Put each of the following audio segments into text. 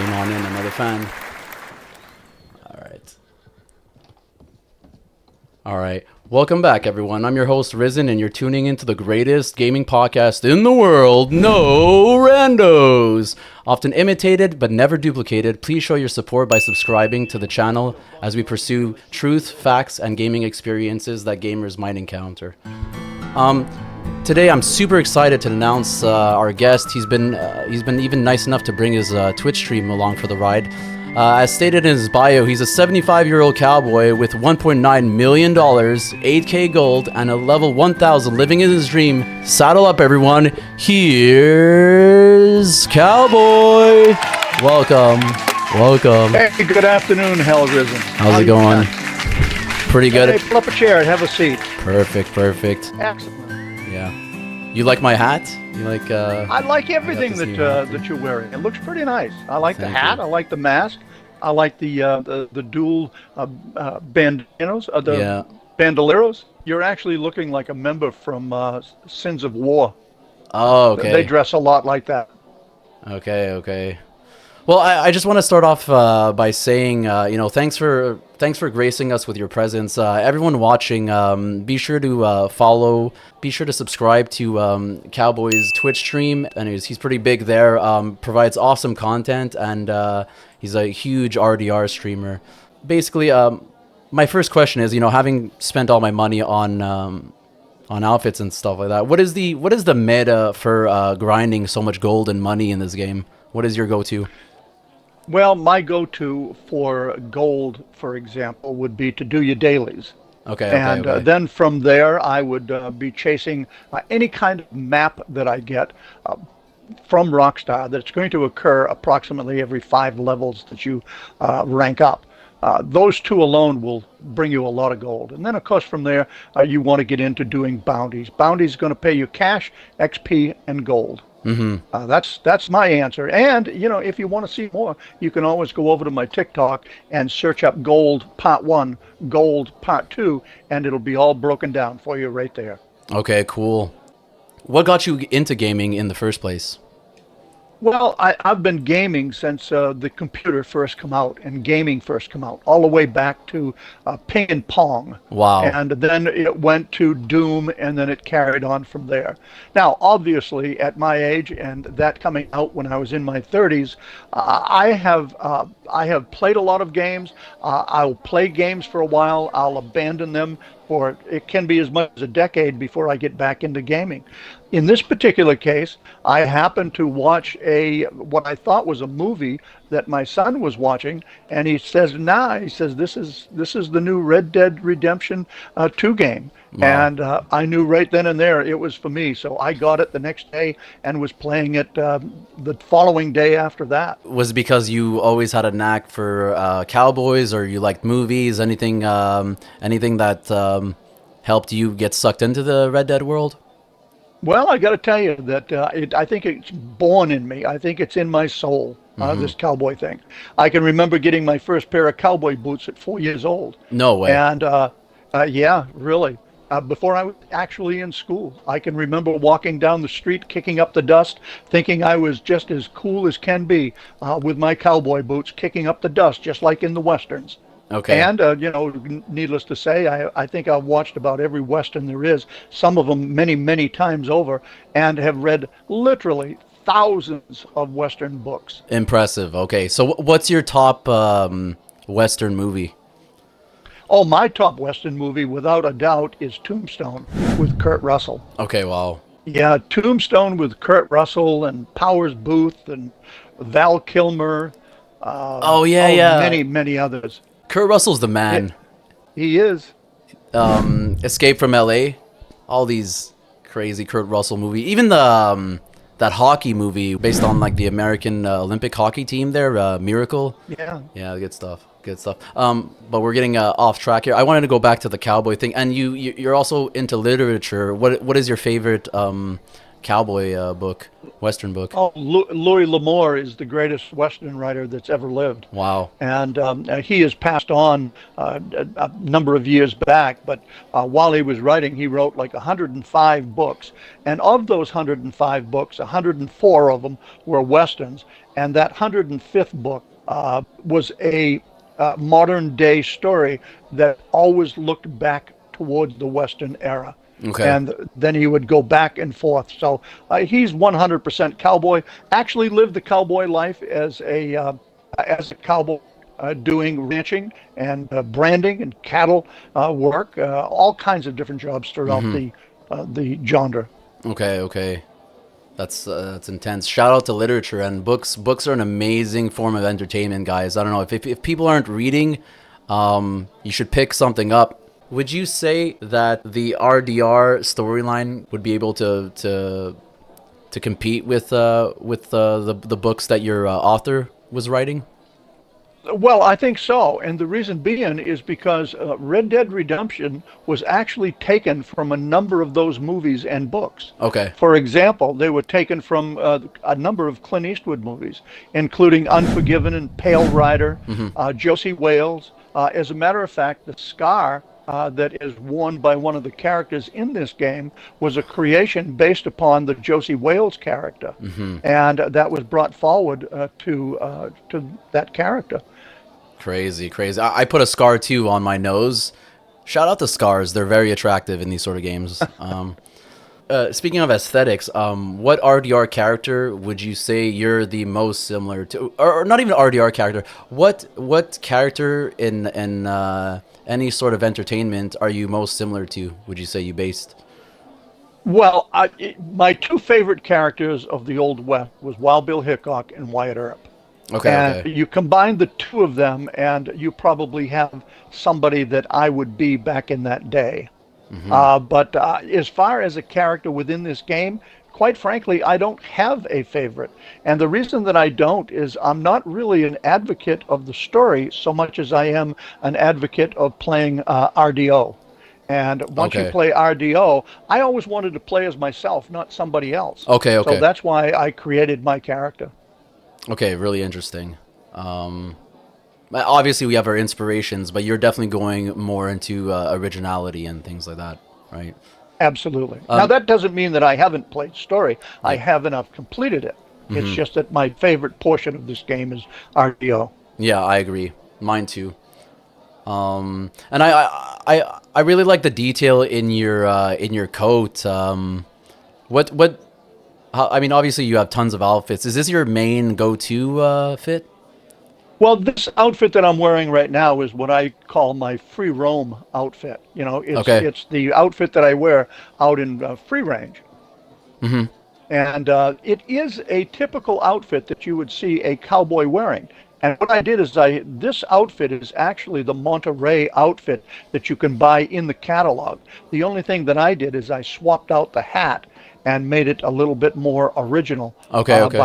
came on in, another fan. All right. Welcome back, everyone. I'm your host, Risen, and you're tuning into the greatest gaming podcast in the world, No Randos. Often imitated, but never duplicated, please show your support by subscribing to the channel as we pursue truth, facts, and gaming experiences that gamers might encounter. Today, I'm super excited to announce our guest. He's been even nice enough to bring his Twitch stream along for the ride. As stated in his bio, he's a 75-year-old cowboy with $1.9 million, 8K gold, and a level 1000 living in his dream. Saddle up, everyone. Here's Cowboy. Welcome. Hey, good afternoon, Hell Risen. How's it going? Pretty good. Hey, pull up a chair and have a seat. Perfect. Excellent. Yeah. You like my hat? You like? I like everything that you're wearing. It looks pretty nice. I like the hat. I like the mask. I like the dual bandanos. Bandoleros. You're actually looking like a member from Sins of War. Oh, okay. They dress a lot like that. Okay. Well, I just want to start off by saying, thanks for gracing us with your presence. Everyone watching, be sure to follow, be sure to subscribe to Cowboy's Twitch stream. Anyways, he's pretty big there, provides awesome content, and he's a huge RDR streamer. Basically, my first question is, having spent all my money on outfits and stuff like that, what is the meta for grinding so much gold and money in this game? What is your go-to? Well, my go-to for gold, for example, would be to do your dailies. Okay. Then from there, I would be chasing any kind of map that I get from Rockstar that's going to occur approximately every 5 levels that you rank up. Those two alone will bring you a lot of gold. And then, of course, from there, you want to get into doing bounties. Bounties going to pay you cash, XP, and gold. Mm-hmm. That's my answer. And, if you want to see more, you can always go over to my TikTok and search up Gold Part 1, Gold Part 2, and it'll be all broken down for you right there. Okay, cool. What got you into gaming in the first place? Well, I've been gaming since the computer first come out and gaming first come out, all the way back to Ping and Pong. Wow. And then it went to Doom, and then it carried on from there. Now, obviously, at my age and that coming out when I was in my 30s, I have played a lot of games. I'll play games for a while. I'll abandon them for it can be as much as a decade before I get back into gaming. In this particular case, I happened to watch what I thought was a movie that my son was watching, and he says, this is the new Red Dead Redemption 2 game. Wow. And I knew right then and there it was for me. So I got it the next day and was playing it the following day after that. Was it because you always had a knack for cowboys, or you liked movies? Anything that helped you get sucked into the Red Dead world? Well, I got to tell you that I think it's born in me. I think it's in my soul, this cowboy thing. I can remember getting my first pair of cowboy boots at 4 years old. No way. And yeah, really. Before I was actually in school, I can remember walking down the street, kicking up the dust, thinking I was just as cool as can be with my cowboy boots, kicking up the dust, just like in the Westerns. Okay. And, needless to say, I think I've watched about every Western there is, some of them many, many times over, and have read literally thousands of Western books. Impressive. Okay. So what's your top Western movie? Oh, my top Western movie, without a doubt, is Tombstone with Kurt Russell. Okay, wow. Yeah, Tombstone with Kurt Russell and Powers Booth and Val Kilmer. Yeah. Many, many others. Kurt Russell's the man. He is. Escape from L.A., all these crazy Kurt Russell movie. Even the that hockey movie based on like the American Olympic hockey team there, Miracle. Yeah, good stuff. But we're getting off track here. I wanted to go back to the cowboy thing, and you're also into literature. What is your favorite cowboy book, Western book? Oh, Louis L'Amour is the greatest Western writer that's ever lived. Wow. And he has passed on a number of years back, but while he was writing, he wrote like 105 books. And of those 105 books, 104 of them were Westerns. and that 105th book was a modern day story that always looked back towards the Western era. Okay. And then he would go back and forth. So he's 100% cowboy. Actually, lived the cowboy life as a cowboy, doing ranching and branding and cattle work, all kinds of different jobs throughout the genre. Okay. Okay. That's intense. Shout out to literature and books. Books are an amazing form of entertainment, guys. I don't know if people aren't reading, you should pick something up. Would you say that the RDR storyline would be able to compete with the books that your author was writing? Well, I think so. And the reason being is because Red Dead Redemption was actually taken from a number of those movies and books. Okay. For example, they were taken from a number of Clint Eastwood movies, including Unforgiven and Pale Rider, Josie Wales. As a matter of fact, the scar that is worn by one of the characters in this game was a creation based upon the Josie Wales character, and that was brought forward to that character. Crazy, crazy. I put a scar too on my nose. Shout out to scars. They're very attractive in these sort of games. Speaking of aesthetics, what RDR character would you say you're the most similar to, or not even RDR character? What character in any sort of entertainment are you most similar to? Would you say you based? Well, my two favorite characters of the Old West was Wild Bill Hickok and Wyatt Earp. Okay, And okay. you combine the two of them, and you probably have somebody that I would be back in that day. But as far as a character within this game, quite frankly, I don't have a favorite. And the reason that I don't is I'm not really an advocate of the story so much as I am an advocate of playing RDO. And once you Okay. play RDO, I always wanted to play as myself, not somebody else. Okay, So okay. that's why I created my character. Okay, really interesting. Obviously we have our inspirations, but you're definitely going more into originality and things like that, right? Absolutely. Now, Um, that doesn't mean that I haven't played story. I yeah. have, and I've completed it. It's just that my favorite portion of this game is RDO. Yeah, I agree. Mine too. And I really like the detail in your coat. What I mean, obviously you have tons of outfits. Is this your main go-to fit? Well, this outfit that I'm wearing right now is what I call my free roam outfit. You know, it's Okay. it's the outfit that I wear out in free range. And it is a typical outfit that you would see a cowboy wearing. And what I did is this outfit is actually the Monterey outfit that you can buy in the catalog. The only thing that I did is I swapped out the hat and made it a little bit more original Okay, okay.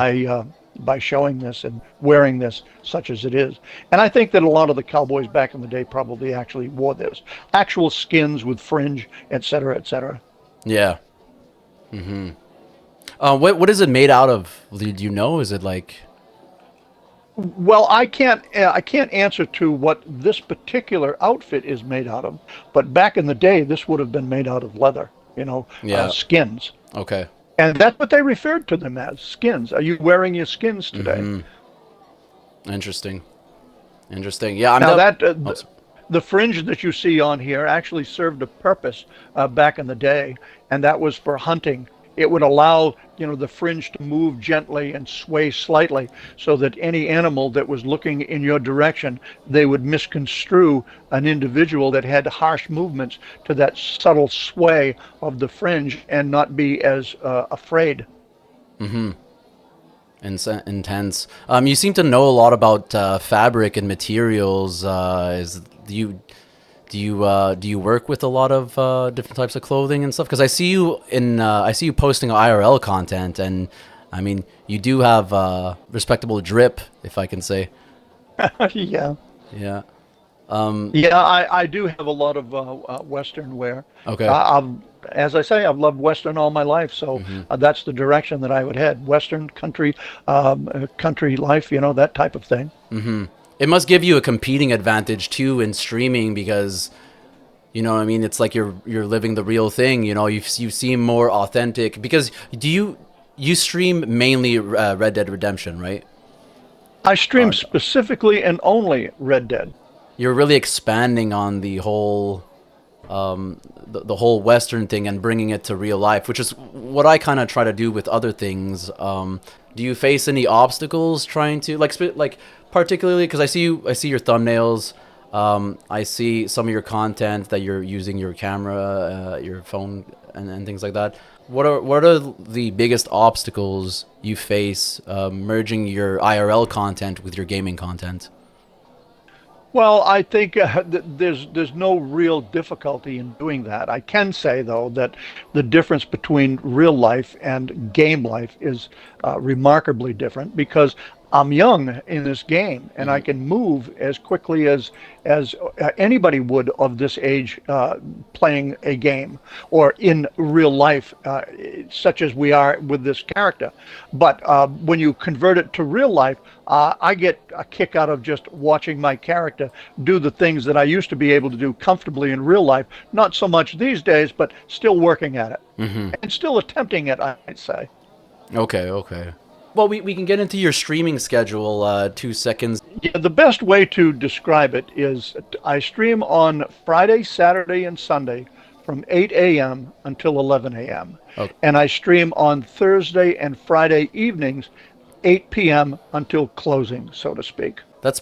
by showing this and wearing this such as it is. And I think that a lot of the cowboys back in the day probably actually wore this. Actual skins with fringe, et cetera, et cetera. Yeah. What is it made out of? Do you know? Is it like Well, I can't answer to what this particular outfit is made out of, but back in the day, this would have been made out of leather, yeah. skins, Okay. and that's what they referred to them as, skins. Are you wearing your skins today? Interesting. Interesting. Yeah, I'm Now the that oh, the fringe that you see on here actually served a purpose back in the day, and that was for hunting. It would allow, the fringe to move gently and sway slightly so that any animal that was looking in your direction, they would misconstrue an individual that had harsh movements to that subtle sway of the fringe and not be as afraid. intense. You seem to know a lot about fabric and materials. Is do you work with a lot of different types of clothing and stuff? Because I see you posting IRL content, and I mean you do have respectable drip, if I can say. Yeah. Yeah. Yeah, I do have a lot of Western wear. Okay. As I say, I've loved Western all my life, so that's the direction that I would head. Western country, country life, that type of thing. It must give you a competing advantage too in streaming because you know what I mean. It's like you're living the real thing. You seem more authentic because you stream mainly Red Dead Redemption, right? I stream specifically and only Red Dead. You're really expanding on the whole Western thing and bringing it to real life, which is what I kind of try to do with other things. Do you face any obstacles trying to like particularly because I see your thumbnails. I see some of your content that you're using your camera, your phone, and things like that. What are the biggest obstacles you face merging your IRL content with your gaming content? Well, I think there's no real difficulty in doing that. I can say though that the difference between real life and game life is remarkably different because I'm young in this game and I can move as quickly as anybody would of this age playing a game or in real life, such as we are with this character. But when you convert it to real life, I get a kick out of just watching my character do the things that I used to be able to do comfortably in real life. Not so much these days, but still working at it and still attempting it, I'd say. Okay, okay. Well, we can get into your streaming schedule. 2 seconds. Yeah, the best way to describe it is I stream on Friday, Saturday, and Sunday from 8 a.m. until 11 a.m. Okay. And I stream on Thursday and Friday evenings, 8 p.m. until closing, so to speak. That's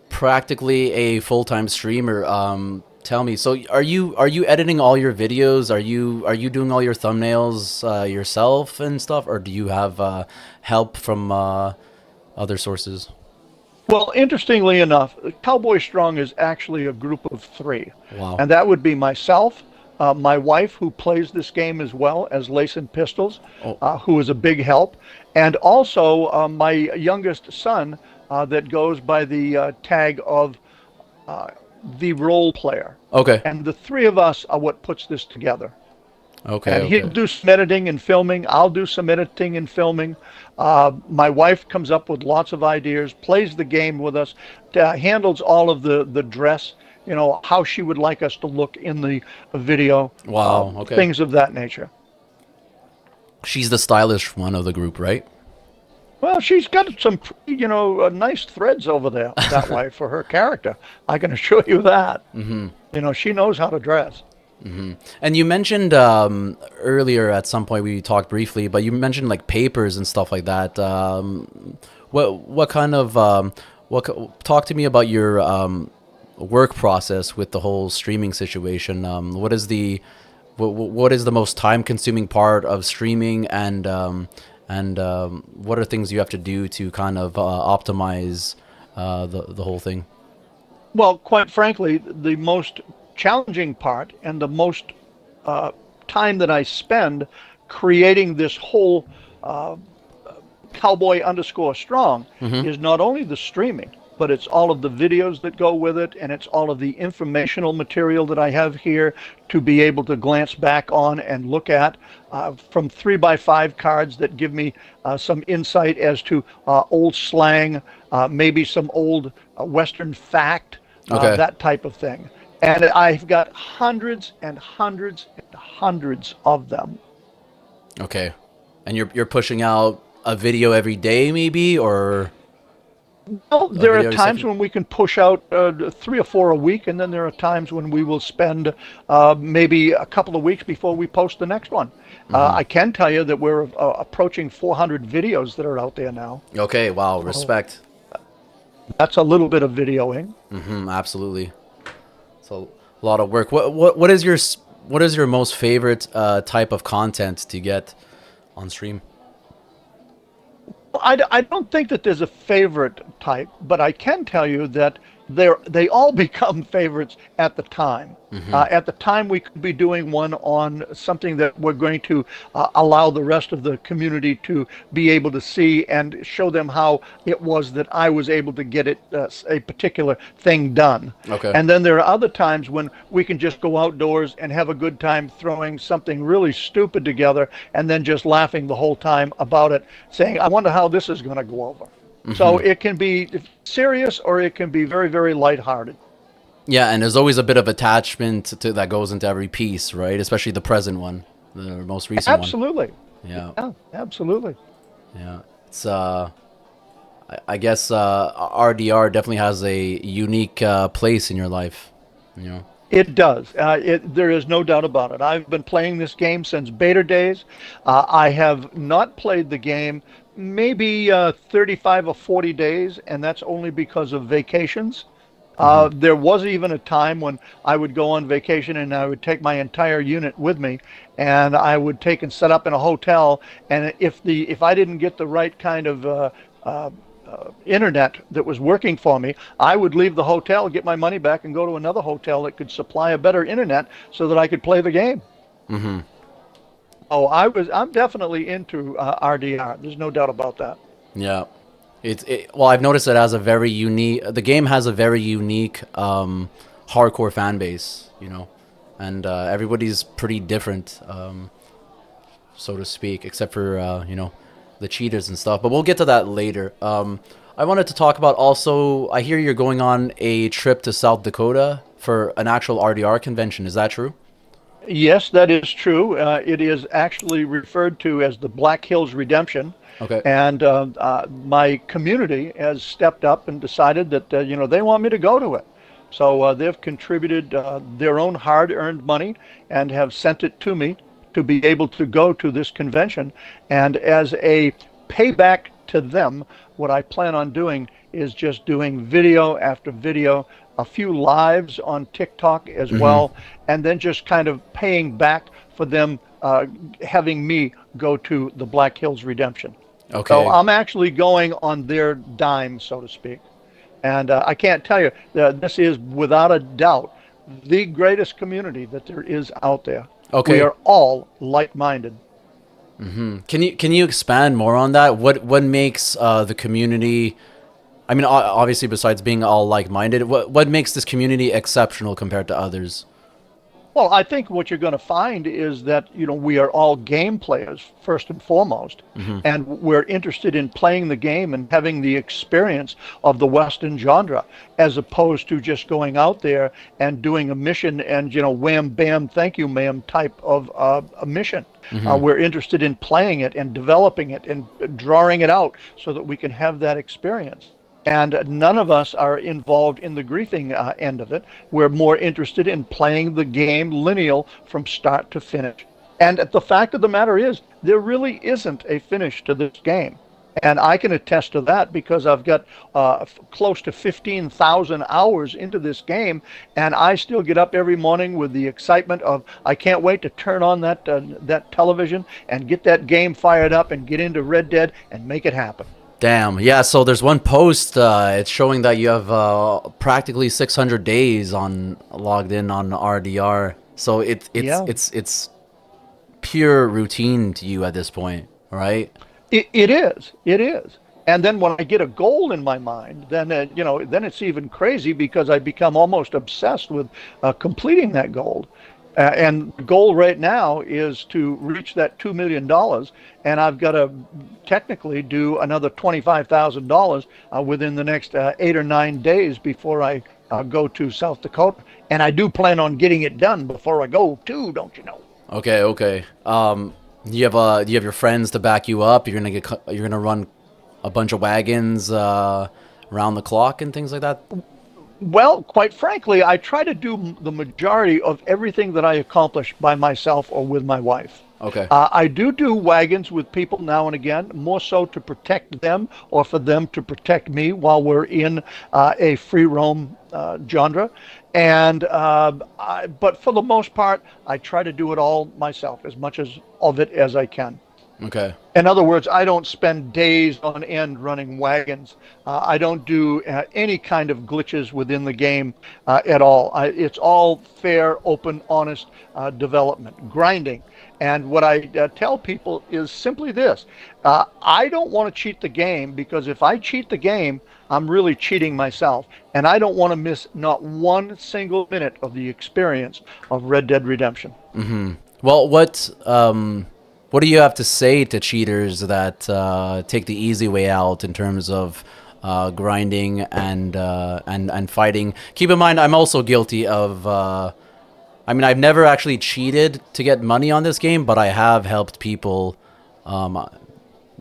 practically a full-time streamer. Tell me, so are you editing all your videos? Are you doing all your thumbnails yourself and stuff, or do you have help from other sources? Well, interestingly enough, Cowboy Strong is actually a group of three. Wow. And that would be myself, my wife, who plays this game as well as Lace and Pistols, Oh, who is a big help, and also my youngest son that goes by the tag of uh, the role player. okay, And the three of us are what puts this together. okay, And he'll okay. do some editing and filming. I'll do some editing and filming. My wife comes up with lots of ideas, plays the game with us, handles all of the dress, how she would like us to look in the video, Wow. Okay. things of that nature. She's the stylish one of the group, right? Well, she's got some, nice threads over there that way for her character. I can assure you that. She knows how to dress. And you mentioned earlier at some point we talked briefly, but you mentioned like papers and stuff like that. What kind of talk to me about your work process with the whole streaming situation. What is the most time consuming part of streaming, and what are things you have to do to kind of optimize the whole thing? Well, quite frankly, the most challenging part and the most uh, time that I spend creating this whole cowboy underscore strong is not only the streaming, but it's all of the videos that go with it, and it's all of the informational material that I have here to be able to glance back on and look at, from 3x5 cards that give me some insight as to old slang, maybe some old Western fact, Okay. that type of thing. And I've got hundreds and hundreds and hundreds of them. Okay. And you're pushing out a video every day, maybe, or Well, a there are video every times second? when we can push out 3 or 4 a week, and then there are times when we will spend maybe a couple of weeks before we post the next one. I can tell you that we're approaching 400 videos that are out there now. Okay. Wow. So Respect. that's a little bit of videoing. Absolutely. It's a lot of work. What is your most favorite type of content to get on stream? I don't think that there's a favorite type, but I can tell you that they all become favorites at the time. At the time, we could be doing one on something that we're going to allow the rest of the community to be able to see and show them how it was that I was able to get it a particular thing done. Okay. And then there are other times when we can just go outdoors and have a good time throwing something really stupid together and then just laughing the whole time about it, saying, I wonder how this is going to go over. So it can be serious or it can be very, very lighthearted. Yeah, and there's always a bit of attachment that goes into every piece, right? Especially the present one, the most recent one. Absolutely. Yeah, Yeah, absolutely. yeah. It's I guess RDR definitely has a unique place in your life. You know. It does. There is no doubt about it. I've been playing this game since beta days. I have not played the game maybe 35 or 40 days, and that's only because of vacations. Hmm. There was even a time when I would go on vacation and I would take my entire unit with me, and I would take and set up in a hotel. And if I didn't get the right kind of uh, internet that was working for me, I would leave the hotel, get my money back, and go to another hotel that could supply a better internet so that I could play the game. Hmm. Oh, I'm definitely into RDR. There's no doubt about that. Yeah. Well, I've noticed it has a very unique. The game has a very unique hardcore fan base. You know, and everybody's pretty different, so to speak, except for the cheaters and stuff. But we'll get to that later. I wanted to talk about also. I hear you're going on a trip to South Dakota for an actual RDR convention. Is that true? Yes, that is true. It is actually referred to as the Black Hills Redemption. Okay. And my community has stepped up and decided that, they want me to go to it. So they've contributed their own hard-earned money and have sent it to me to be able to go to this convention. And as a payback to them, what I plan on doing is just doing video after video, a few lives on TikTok as Mm-hmm. well, and then just kind of paying back for them having me go to the Black Hills Redemption. So Okay. I'm actually going on their dime, so to speak. And I can't tell you, this is without a doubt the greatest community that there is out there. We Okay. are all like-minded. Can you expand more on that? What makes the community? I mean, obviously, besides being all like-minded, what makes this community exceptional compared to others? Well, I think what you're going to find is that, we are all game players first and foremost, Hmm. and we're interested in playing the game and having the experience of the Western genre, as opposed to just going out there and doing a mission and, wham, bam, thank you, ma'am type of a mission. Hmm. We're interested in playing it and developing it and drawing it out so that we can have that experience. And none of us are involved in the griefing end of it. We're more interested in playing the game lineal from start to finish. And the fact of the matter is, there really isn't a finish to this game. And I can attest to that because I've got close to 15,000 hours into this game, and I still get up every morning with the excitement of I can't wait to turn on that television and get that game fired up and get into Red Dead and make it happen. Damn. Yeah. So there's one post. It's showing that you have practically 600 days on logged in on RDR. So Yeah. it's pure routine to you at this point, right? It is. It is. And then when I get a goal in my mind, then then it's even crazy because I become almost obsessed with completing that goal. And the goal right now is to reach that $2 million, and I've got to technically do another $25,000 within the next 8 or 9 days before I go to South Dakota. And I do plan on getting it done before I go too, don't you know? Okay. Okay. Do you have your friends to back you up? You're gonna run a bunch of wagons around the clock and things like that. Well, quite frankly, I try to do the majority of everything that I accomplish by myself or with my wife. Okay. I do wagons with people now and again, more so to protect them or for them to protect me while we're in a free roam genre. And but for the most part, I try to do it all myself, as much as of it as I can. Okay. In other words, I don't spend days on end running wagons. I don't do any kind of glitches within the game at all. It's all fair, open, honest development, grinding. And what I tell people is simply this: I don't want to cheat the game, because if I cheat the game, I'm really cheating myself. And I don't want to miss not one single minute of the experience of Red Dead Redemption. Well, what do you have to say to cheaters that take the easy way out in terms of grinding and fighting? Keep in mind, I'm also guilty of. I mean, I've never actually cheated to get money on this game, but I have helped people um,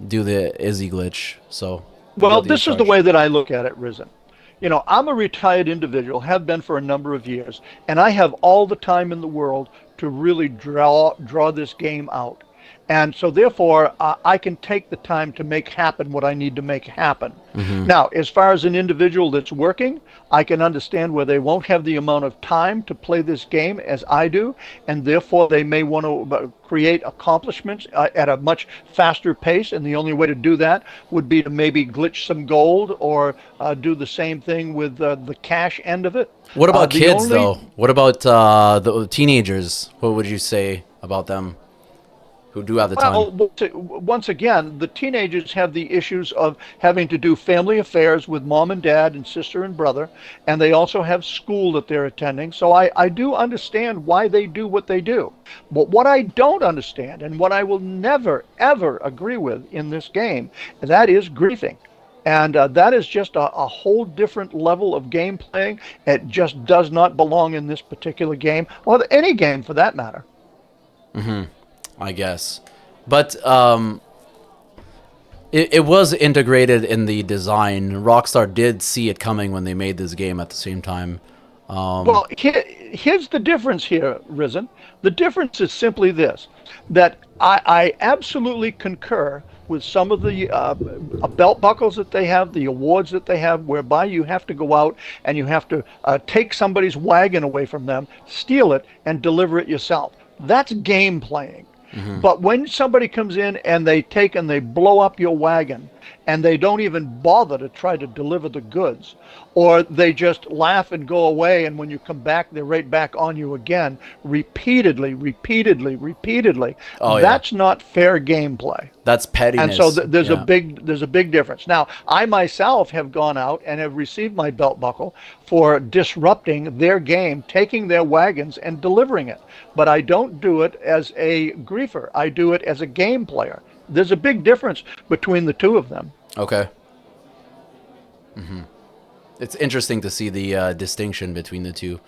do the Izzy glitch. So Well, guilty as this is the charged. way that I look at it, Risen. I'm a retired individual, have been for a number of years, and I have all the time in the world to really draw this game out. And so therefore, I can take the time to make happen what I need to make happen. Mm-hmm. Now, as far as an individual that's working, I can understand where they won't have the amount of time to play this game as I do, and therefore they may want to create accomplishments at a much faster pace. And the only way to do that would be to maybe glitch some gold or do the same thing with the cash end of it. What about The kids only though? What about the teenagers? What would you say about them who do have the time? Well, once again, the teenagers have the issues of having to do family affairs with mom and dad and sister and brother, and they also have school that they're attending. So I do understand why they do what they do. But what I don't understand, and what I will never, ever agree with in this game, that is griefing. And that is just a whole different level of game playing. It just does not belong in this particular game, or any game for that matter. I guess, but it was integrated in the design. Rockstar did see it coming when they made this game at the same time. Um, Well, here's the difference here, Risen. The difference is simply this, that I absolutely concur with some of the belt buckles that they have, the awards that they have, whereby you have to go out and you have to take somebody's wagon away from them, steal it, and deliver it yourself. That's game playing. mhm. But when somebody comes in and they take and they blow up your wagon and they don't even bother to try to deliver the goods, or they just laugh and go away, and when you come back, they're right back on you again, repeatedly, repeatedly, repeatedly, Oh yeah, that's not fair gameplay. that's And so pettiness. Yeah. there's a big difference. Now, I myself have gone out and have received my belt buckle for disrupting their game, taking their wagons and delivering it. But I don't do it as a griefer. I do it as a game player. There's a big difference between the two of them. Okay. It's interesting to see the distinction between the two.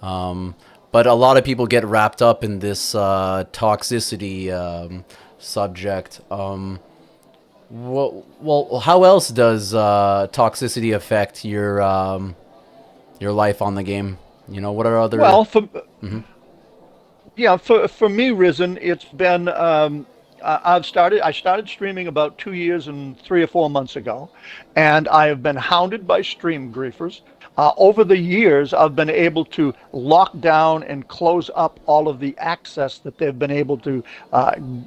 But a lot of people get wrapped up in this toxicity subject. Well, how else does toxicity affect your life on the game? You know, what are other? Well, yeah, for me, Risen, it's been I started streaming about 2 years and 3 or 4 months ago, and I have been hounded by stream griefers. Over the years, I've been able to lock down and close up all of the access that they've been able to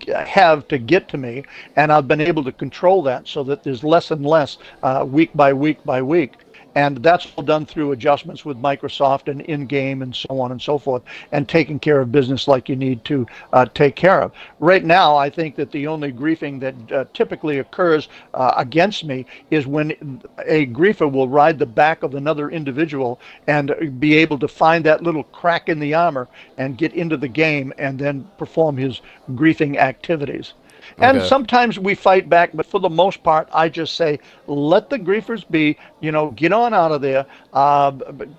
have to get to me, and I've been able to control that so that there's less and less week by week by week. And that's all done through adjustments with Microsoft and in-game and so on and so forth, and taking care of business like you need to take care of. Right now, I think that the only griefing that typically occurs against me is when a griefer will ride the back of another individual and be able to find that little crack in the armor and get into the game and then perform his griefing activities. And Okay. sometimes we fight back, but for the most part, I just say, let the griefers be, get on out of there,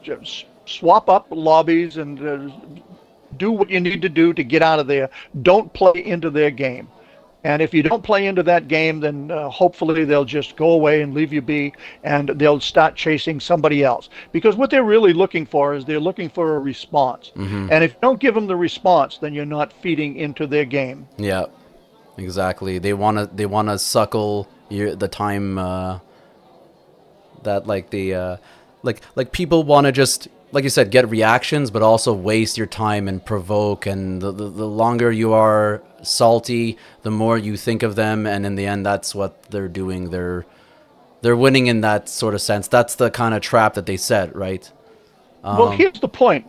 just swap up lobbies and do what you need to do to get out of there. Don't play into their game. And if you don't play into that game, then hopefully they'll just go away and leave you be, and they'll start chasing somebody else. Because what they're really looking for is they're looking for a response. Mm-hmm. And if you don't give them the response, then you're not feeding into their game. Yeah. Exactly. They wanna suckle the time that like the like people want to just like you said get reactions, but also waste your time and provoke. And the longer you are salty, the more you think of them, and in the end, that's what they're doing. They're winning in that sort of sense. That's the kind of trap that they set, right? Well, Um, here's the point,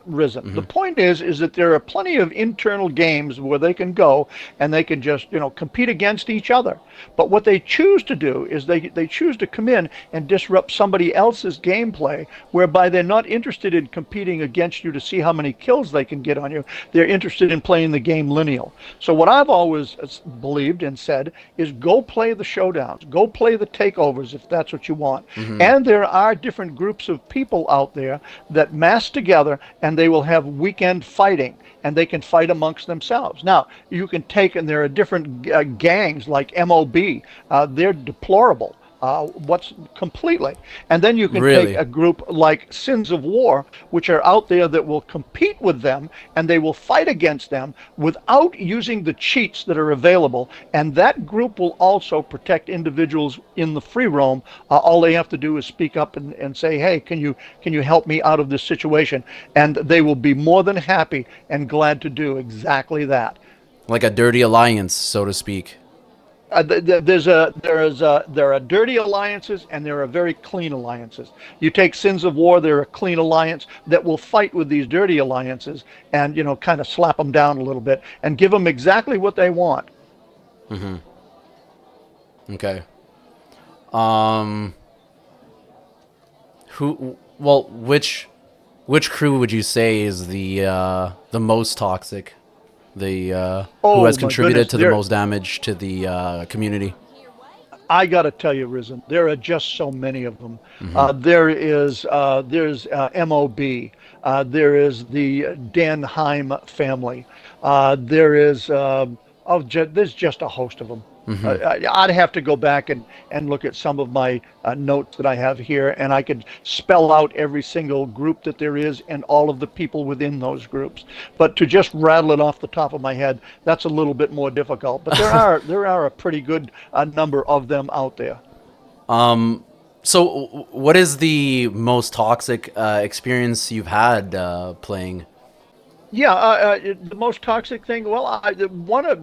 Risen. The mhm. point is that there are plenty of internal games where they can go and they can just, compete against each other. But what they choose to do is they choose to come in and disrupt somebody else's gameplay, whereby they're not interested in competing against you to see how many kills they can get on you. They're interested in playing the game lineal. So what I've always believed and said is go play the showdowns, go play the takeovers if that's what you want. Mhm. And there are different groups of people out there that mass together and they will have weekend fighting and they can fight amongst themselves. Now, you can take, and there are different gangs like MOB, they're deplorable. What's completely. And then you can take Really? a group like Sins of War, which are out there that will compete with them and they will fight against them without using the cheats that are available. And that group will also protect individuals in the free roam. All they have to do is speak up and say, "Hey, can you help me out of this situation?" And they will be more than happy and glad to do exactly that. Like a dirty alliance, so to speak. There are dirty alliances and there are very clean alliances. You take Sins of War, they're a clean alliance that will fight with these dirty alliances and kind of slap them down a little bit and give them exactly what they want. Okay. Um, who? Well, which crew would you say is the most toxic? The who Oh has my contributed goodness, to the most damage to the community? I got to tell you, Risen, there are just so many of them. There's MOB. There is the Danheim family. There is there's just a host of them. I'd have to go back and look at some of my notes that I have here, and I could spell out every single group that there is and all of the people within those groups. But to just rattle it off the top of my head, that's a little bit more difficult. But there are a pretty good number of them out there. So, what is the most toxic experience you've had playing? Yeah, the most toxic thing. Well,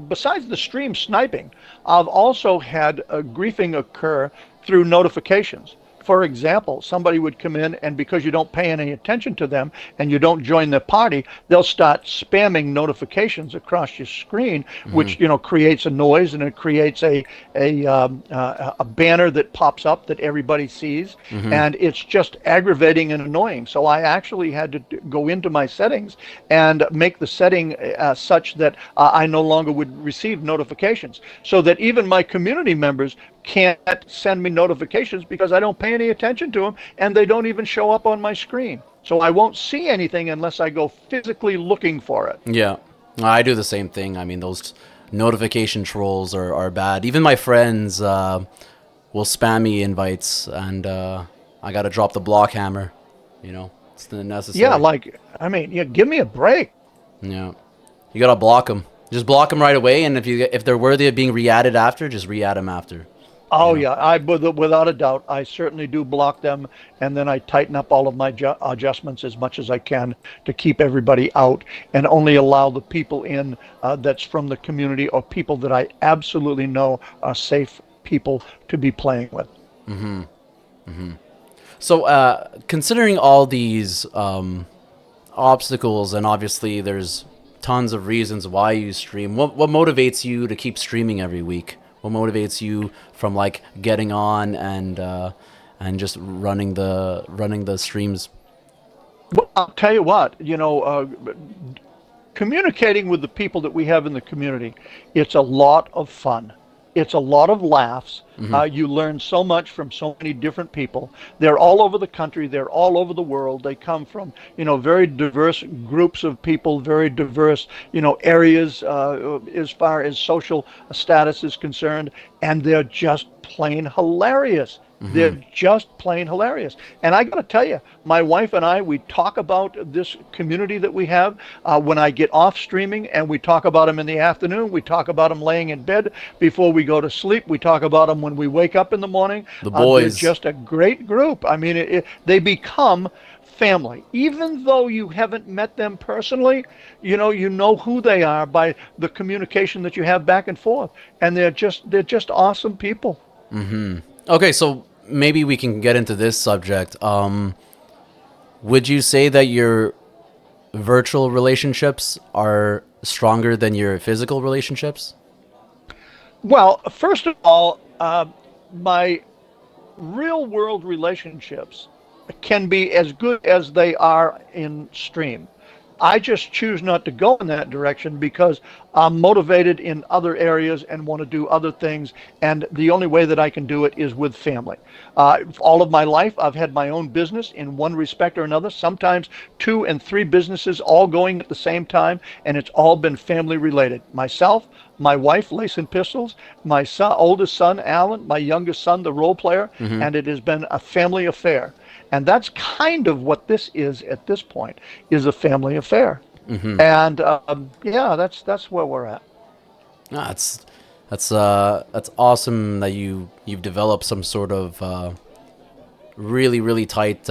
besides the stream sniping, I've also had griefing occur through notifications. For example, somebody would come in, and because you don't pay any attention to them and you don't join their party, they'll start spamming notifications across your screen, which creates a noise and it creates a banner that pops up that everybody sees, and it's just aggravating and annoying. So I actually had to go into my settings and make the setting such that I no longer would receive notifications, so that even my community members can't send me notifications because I don't pay any attention to them and they don't even show up on my screen. So I won't see anything unless I go physically looking for it. Yeah, I do the same thing. I mean, those notification trolls are bad. Even my friends will spam me invites, and I gotta drop the block hammer. It's Yeah, necessary. like, I mean, yeah, give me a break. Yeah, you gotta block them. Just block them right away, and if they're worthy of being re-added after, just re-add them after. You Oh know. yeah, without a doubt, I certainly do block them, and then I tighten up all of my adjustments as much as I can to keep everybody out, and only allow the people in that's from the community or people that I absolutely know are safe people to be playing with. So, considering all these obstacles, and obviously there's tons of reasons why you stream. What motivates you to keep streaming every week? What motivates you from like getting on and just running the streams? Well, I'll tell you what, communicating with the people that we have in the community, it's a lot of fun. It's a lot of laughs. You learn so much from so many different people. They're all over the country. They're all over the world. They come from, very diverse groups of people, very diverse, areas as far as social status is concerned. And they're just plain hilarious. They're just plain hilarious. And I got to tell you, my wife and I, we talk about this community that we have when I get off streaming, and we talk about them in the afternoon. We talk about them laying in bed before we go to sleep. We talk about them when we wake up in the morning. The They're boys. just a great group. I mean, they become family. Even though you haven't met them personally, you know who they are by the communication that you have back and forth. And they're just awesome people. Okay, so maybe we can get into this subject. Would you say that your virtual relationships are stronger than your physical relationships? Well, first of all, my real world relationships can be as good as they are in stream. I just choose not to go in that direction because I'm motivated in other areas and want to do other things. And the only way that I can do it is with family. All of my life, I've had my own business in one respect or another, sometimes two and three businesses all going at the same time, and it's all been family related. Myself, my wife, Lace and Pistols, my oldest son, Alan, my youngest son, the role player, Mm-hmm. and it has been a family affair. And that's kind of what this is at this point, is a family affair. Mm-hmm. And yeah, that's where we're at. Ah, that's awesome that you've developed some sort of really tight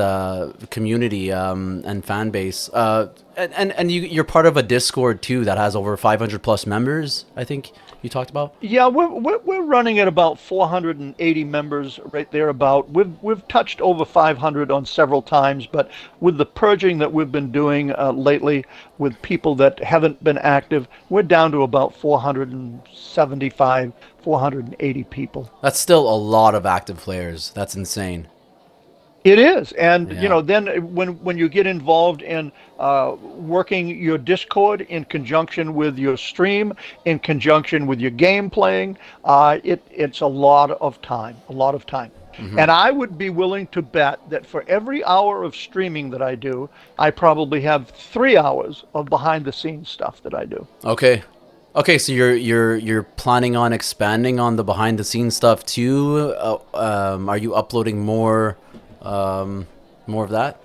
community and fan base. And you're part of a Discord too that has over 500 plus members. I think you talked about. Yeah, we're running at about 480 members right there about. We've touched over 500 on several times, but with the purging that we've been doing lately with people that haven't been active, we're down to about 475, 480 people. That's still a lot of active players. That's insane. It is, and Yeah. then when you get involved in working your Discord in conjunction with your stream, in conjunction with your game playing, it's a lot of time, a lot of time. Hmm. And I would be willing to bet that for every hour of streaming that I do, I probably have 3 hours of behind the scenes stuff that I do. Okay. Okay, so you're planning on expanding on the behind the scenes stuff too. Are you uploading more of that?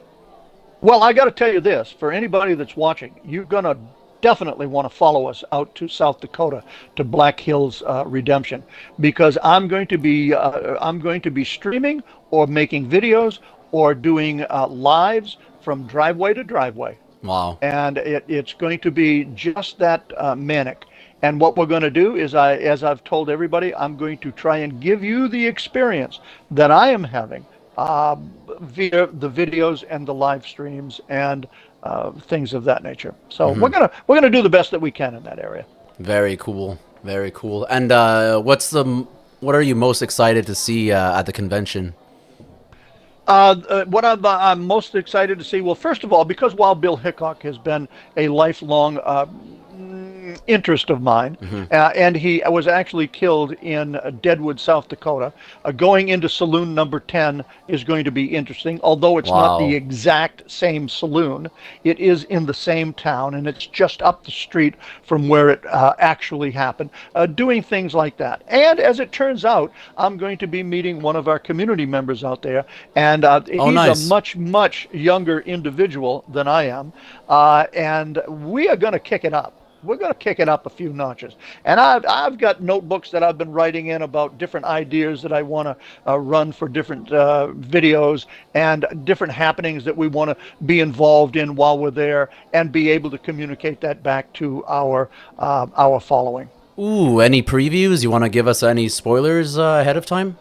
Well, I got to tell you this, for anybody that's watching, you're going to definitely want to follow us out to South Dakota to Black Hills Redemption because I'm going to be streaming or making videos or doing lives from driveway to driveway, Wow. and it's going to be just that manic. And what we're going to do is, as I've told everybody, I'm going to try and give you the experience that I am having uh, via the videos and the live streams and things of that nature. So Hmm. we're gonna do the best that we can in that area. Very cool. Very cool. And what are you most excited to see at the convention? What I'm most excited to see, well, first of all, because Wild Bill Hickok has been a lifelong interest of mine, Hmm. and he was actually killed in Deadwood, South Dakota. Going into saloon number 10 is going to be interesting, although it's not the Wow. exact same saloon. It is in the same town, and it's just up the street from where it actually happened, doing things like that. And as it turns out, I'm going to be meeting one of our community members out there, and Oh, he's a nice. much younger individual than I am, and we are going to kick it up. We're going to kick it up a few notches. And I've got notebooks that I've been writing in about different ideas that I want to run for different videos and different happenings that we want to be involved in while we're there and be able to communicate that back to our following. Ooh, any previews? You want to give us any spoilers ahead of time?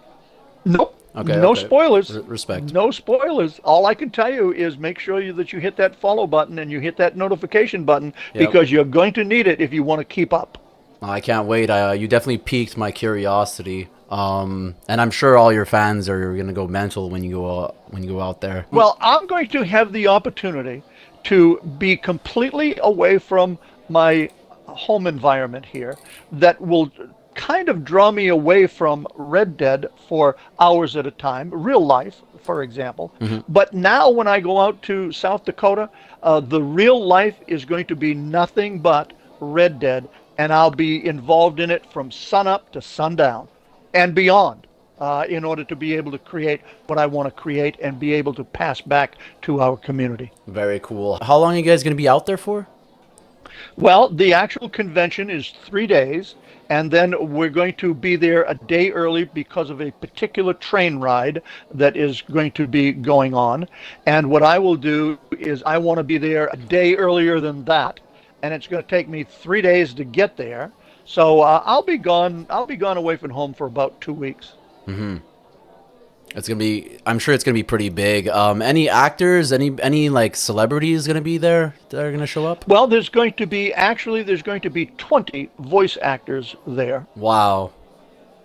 Nope. Okay, No okay. spoilers. Respect. No spoilers. All I can tell you is make sure that you hit that follow button and you hit that notification button Yep. because you're going to need it if you want to keep up. I can't wait. You definitely piqued my curiosity. And I'm sure all your fans are gonna go mental when you go out there. Well, I'm going to have the opportunity to be completely away from my home environment here that will kind of draw me away from Red Dead for hours at a time, real life, for example. Hmm. But now, when I go out to South Dakota, the real life is going to be nothing but Red Dead, and I'll be involved in it from sunup to sundown and beyond. In order to be able to create what I want to create and be able to pass back to our community. Very cool. How long are you guys gonna be out there for? Well, the actual convention is 3 days, and then we're going to be there a day early because of a particular train ride that is going to be going on. And what I will do is I want to be there a day earlier than that, and it's going to take me 3 days to get there. So I'll be gone. I'll be gone away from home for about 2 weeks. Hmm. It's gonna be. I'm sure it's gonna be pretty big. Any actors, any like celebrities gonna be there that are gonna show up? Well, there's going to be 20 voice actors there. Wow.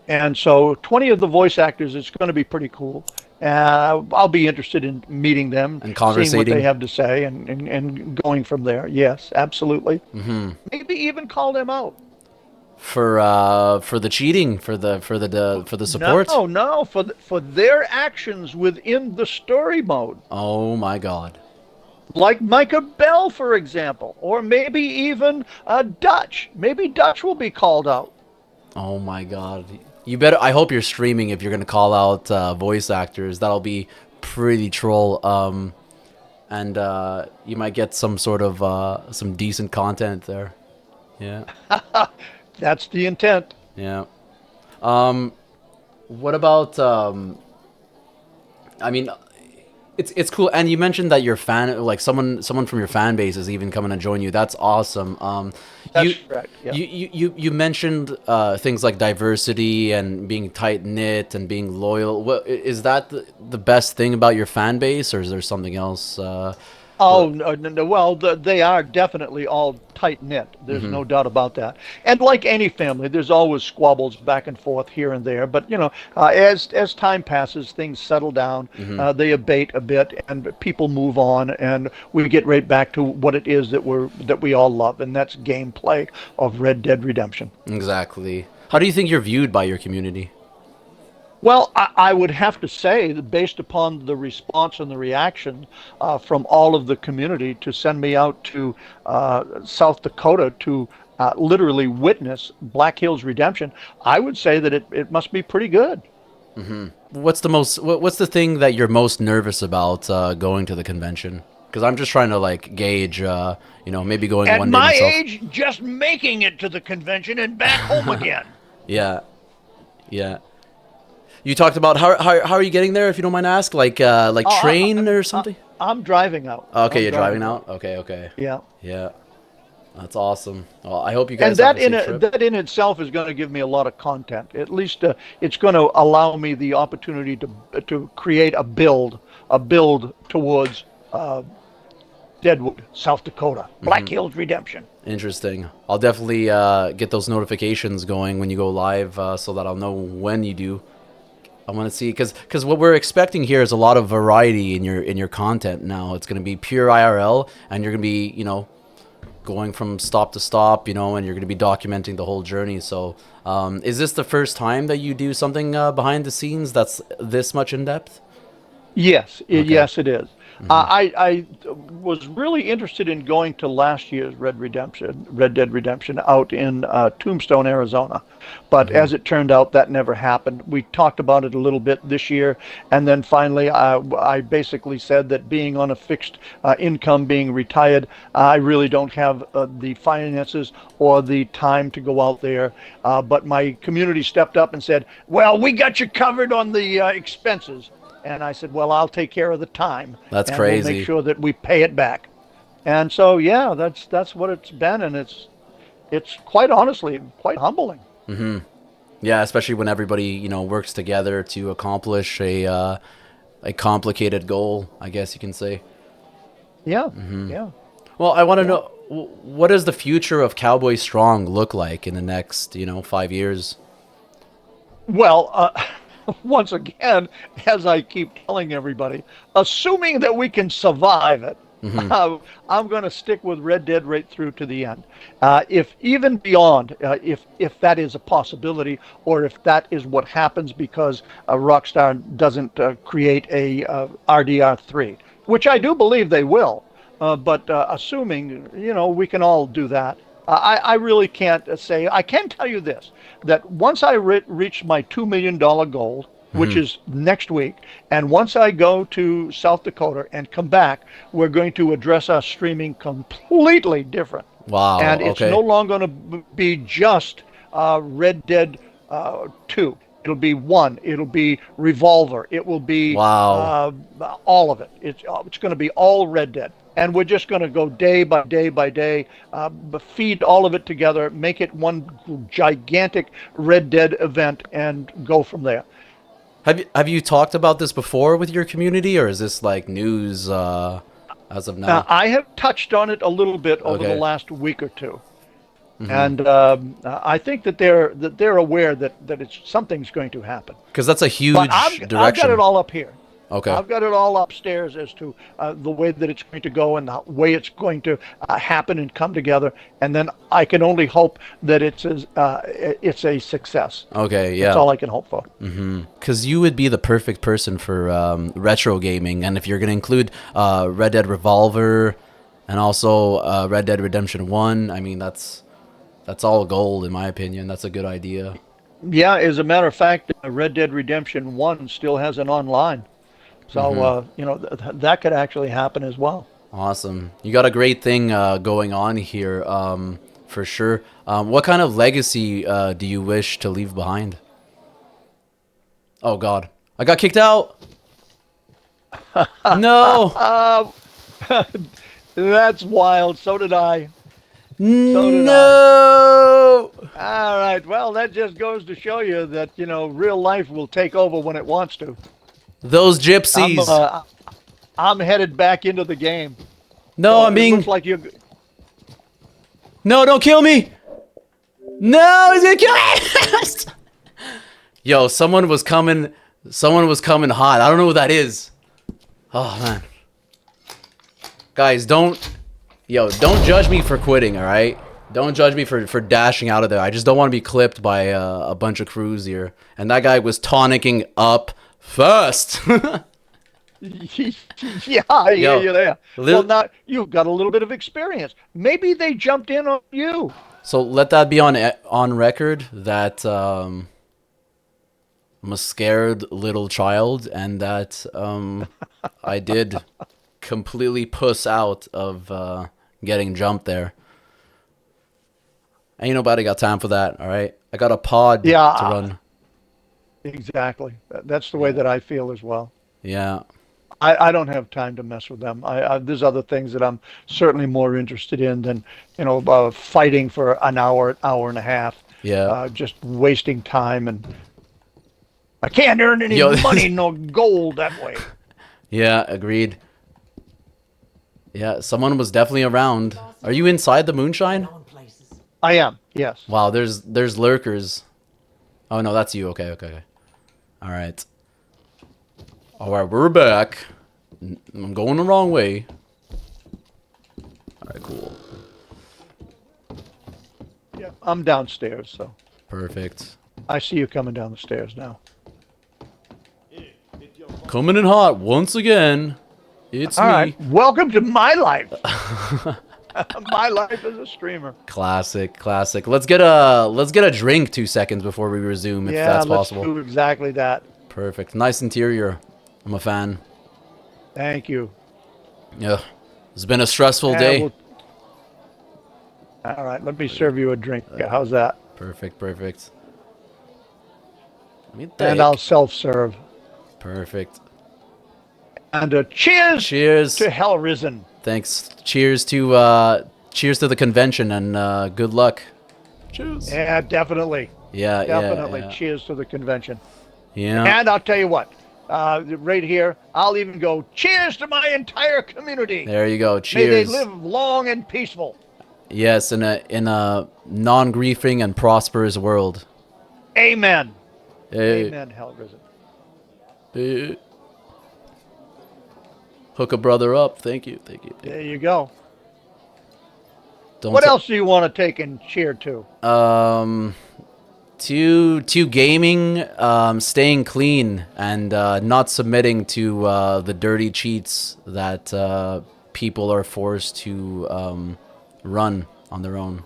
And so 20 of the voice actors, it's going to be pretty cool. I'll be interested in meeting them, and seeing what they conversating. have to say, and going from there. Yes, absolutely. Maybe even call them out. For the cheating, for the No, support. no, for their actions within the story mode, Oh my god. like Micah Bell, for example, or maybe even Dutch. Maybe Dutch will be called out. Oh my god. You better. I hope you're streaming if you're gonna call out voice actors. That'll be pretty troll. And you might get some sort of some decent content there. Yeah, That's the intent. yeah. What about? I mean, it's cool. And you mentioned that your fan, like someone from your fan base, is even coming to join you. That's awesome. That's You. correct. Yeah. You mentioned things like diversity and being tight knit and being loyal. What is that the best thing about your fan base, or is there something else? Oh, no, no, no. Well, they are definitely all tight knit. There's no doubt about that. And like any family, there's always squabbles back and forth here and there. But as time passes, things settle down. They abate a bit, and people move on, and we get right back to what it is that we all love, and that's gameplay of Red Dead Redemption. Exactly. How do you think you're viewed by your community? Well, I would have to say that based upon the response and the reaction from all of the community to send me out to South Dakota to literally witness Black Hills Redemption, I would say that it must be pretty good. What's the thing that you're most nervous about going to the convention? Because I'm just trying to like gauge, maybe going At one day my myself. age, just making it to the convention and back home again. Yeah, yeah. You talked about how are you getting there, if you don't mind ask, like Oh, train or I, something? I'm driving out. Okay, I'm you're driving driving out. out. Okay, okay. Yeah. Yeah, that's awesome. Well, I hope you And guys have a safe trip. that in itself is going to give me a lot of content. At least it's going to allow me the opportunity to create a build towards Deadwood, South Dakota, Black Hills Redemption. Interesting. I'll definitely get those notifications going when you go live, so that I'll know when you do. I want to see because what we're expecting here is a lot of variety in your content now. It's going to be pure IRL, and you're going to be going from stop to stop, and you're going to be documenting the whole journey. So, is this the first time that you do something behind the scenes that's this much in depth? Yes, Okay. yes, it is. I was really interested in going to last year's Red Dead Redemption out in Tombstone, Arizona, but as it turned out, that never happened. We talked about it a little bit this year, and then finally, I basically said that being on a fixed income, being retired, I really don't have the finances or the time to go out there. But my community stepped up and said, "Well, we got you covered on the expenses." And I said, well, I'll take care of the time That's and we'll make crazy. sure that we pay it back. And so, yeah, that's what it's been. And it's quite honestly quite humbling. Yeah, especially when everybody works together to accomplish a complicated goal, I guess you can say. Yeah. Yeah. Well, I want to Yeah. know, what does the future of Cowboy Strong look like in the next 5 years? Well, once again, as I keep telling everybody, assuming that we can survive it, I'm going to stick with Red Dead right through to the end. If even beyond, if that is a possibility, or if that is what happens because Rockstar doesn't create a RDR3, which I do believe they will. But assuming, we can all do that. I really can't say. I can tell you this, that once I reach my $2 million goal, which is next week, and once I go to South Dakota and come back, we're going to address our streaming completely different. Wow. And it's no Okay. longer going to be just Red Dead 2. It'll be one. It'll be Revolver. It will be Wow. all of it. It's going to be all Red Dead, and we're just going to go day by day by day, feed all of it together, make it one gigantic Red Dead event, and go from there. Have you talked about this before with your community, or is this like news as of now? I have touched on it a little bit over the Okay. last week or two, and I think that they're aware that it's something's going to happen. Because that's a But huge I've got it direction. all up here. Okay. I've got it all upstairs as to the way that it's going to go and the way it's going to happen and come together. And then I can only hope that it's a success. Okay, That's yeah. all I can hope for. Because you would be the perfect person for retro gaming, and if you're gonna include Red Dead Revolver and also Red Dead Redemption One, I mean that's all gold in my opinion. That's a good idea. Yeah, as a matter of fact, Red Dead Redemption 1 still has an online. So, that could actually happen as well. Awesome. You got a great thing going on here, for sure. What kind of legacy do you wish to leave behind? Oh God, I got kicked out. No, Uh, that's wild. So did I. So did I. no. All right. Well, that just goes to show you that, real life will take over when it wants to. Those I'm gypsies. uh, I'm headed back into the game. No, So I'm it looks being. like you. No, don't kill me. No, he's gonna kill me. Yo, someone was coming. Someone was coming hot. I don't know who that is. Oh man, guys, don't judge me for quitting. All right, don't judge me for dashing out of there. I just don't want to be clipped by a bunch of crews here. And that guy was tonicking up first. Yeah, I hear Yo, you there. Well, little, now you've got a little bit of experience. Maybe they jumped in on you. so let that be on record that I'm a scared little child, and that I did completely puss out of getting jumped there. Ain't nobody got time for that. All right, I got a pod to Yeah, run. exactly. That's the way Yeah, that I feel as well. yeah, I don't have time to mess with them. There's other things that I'm certainly more interested in than, fighting for an hour, hour and a half, yeah. just wasting time. And I can't earn any Yo, money nor gold that way. yeah, agreed. Yeah, someone was definitely around. Are you inside the moonshine? I am, yes. Wow, there's lurkers. Oh no, that's you. Okay, okay, okay. All right. All right, we're back. I'm going the wrong way. All right, cool. Yeah, I'm downstairs, so Perfect. I see you coming down the stairs now. Coming in hot once again. It's All me. right, welcome to my life. My life as a streamer. Classic, classic. Let's get a drink 2 seconds before we resume, if Yeah, that's let's possible. do exactly that. Perfect. Nice interior. I'm a fan. Thank you. Yeah. It's been a stressful Yeah, day. all right, let me serve you a drink. How's that? Perfect, perfect. Let me And I'll think. self-serve. Perfect. And cheers Cheers. to Hell Risen. Thanks. Cheers to the convention, and good luck. Cheers. Yeah, definitely. Yeah, yeah, Definitely. yeah. Cheers to the convention. Yeah. And I'll tell you what, right here, I'll even go, cheers to my entire community. There you go. May they Cheers. live long and peaceful. Yes, in a non-griefing and prosperous world. Amen. Hey, Amen, Hell Risen. hey. Hook a brother up. Thank you. Thank you. Thank There you. you go. Don't What else do you want to take and cheer to? to gaming, staying clean, and not submitting to the dirty cheats that people are forced to run on their own.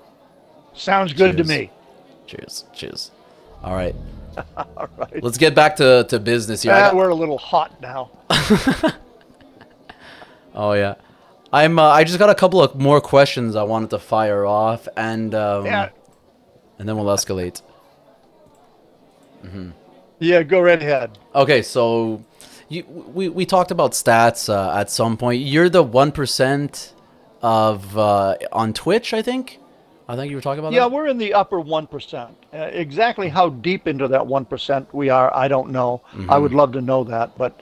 Sounds good to Cheers. me. Cheers. Cheers. All right. All right. Let's get back to business here. We're a little hot now. Oh yeah. I just got a couple of more questions I wanted to fire off, Yeah. and then we'll escalate. Yeah, go right ahead. Okay, so we talked about stats at some point. You're the 1% of on Twitch, I think. I think you were talking about Yeah, that. we're in the upper 1%. Exactly how deep into that 1% we are, I don't know. I would love to know that. But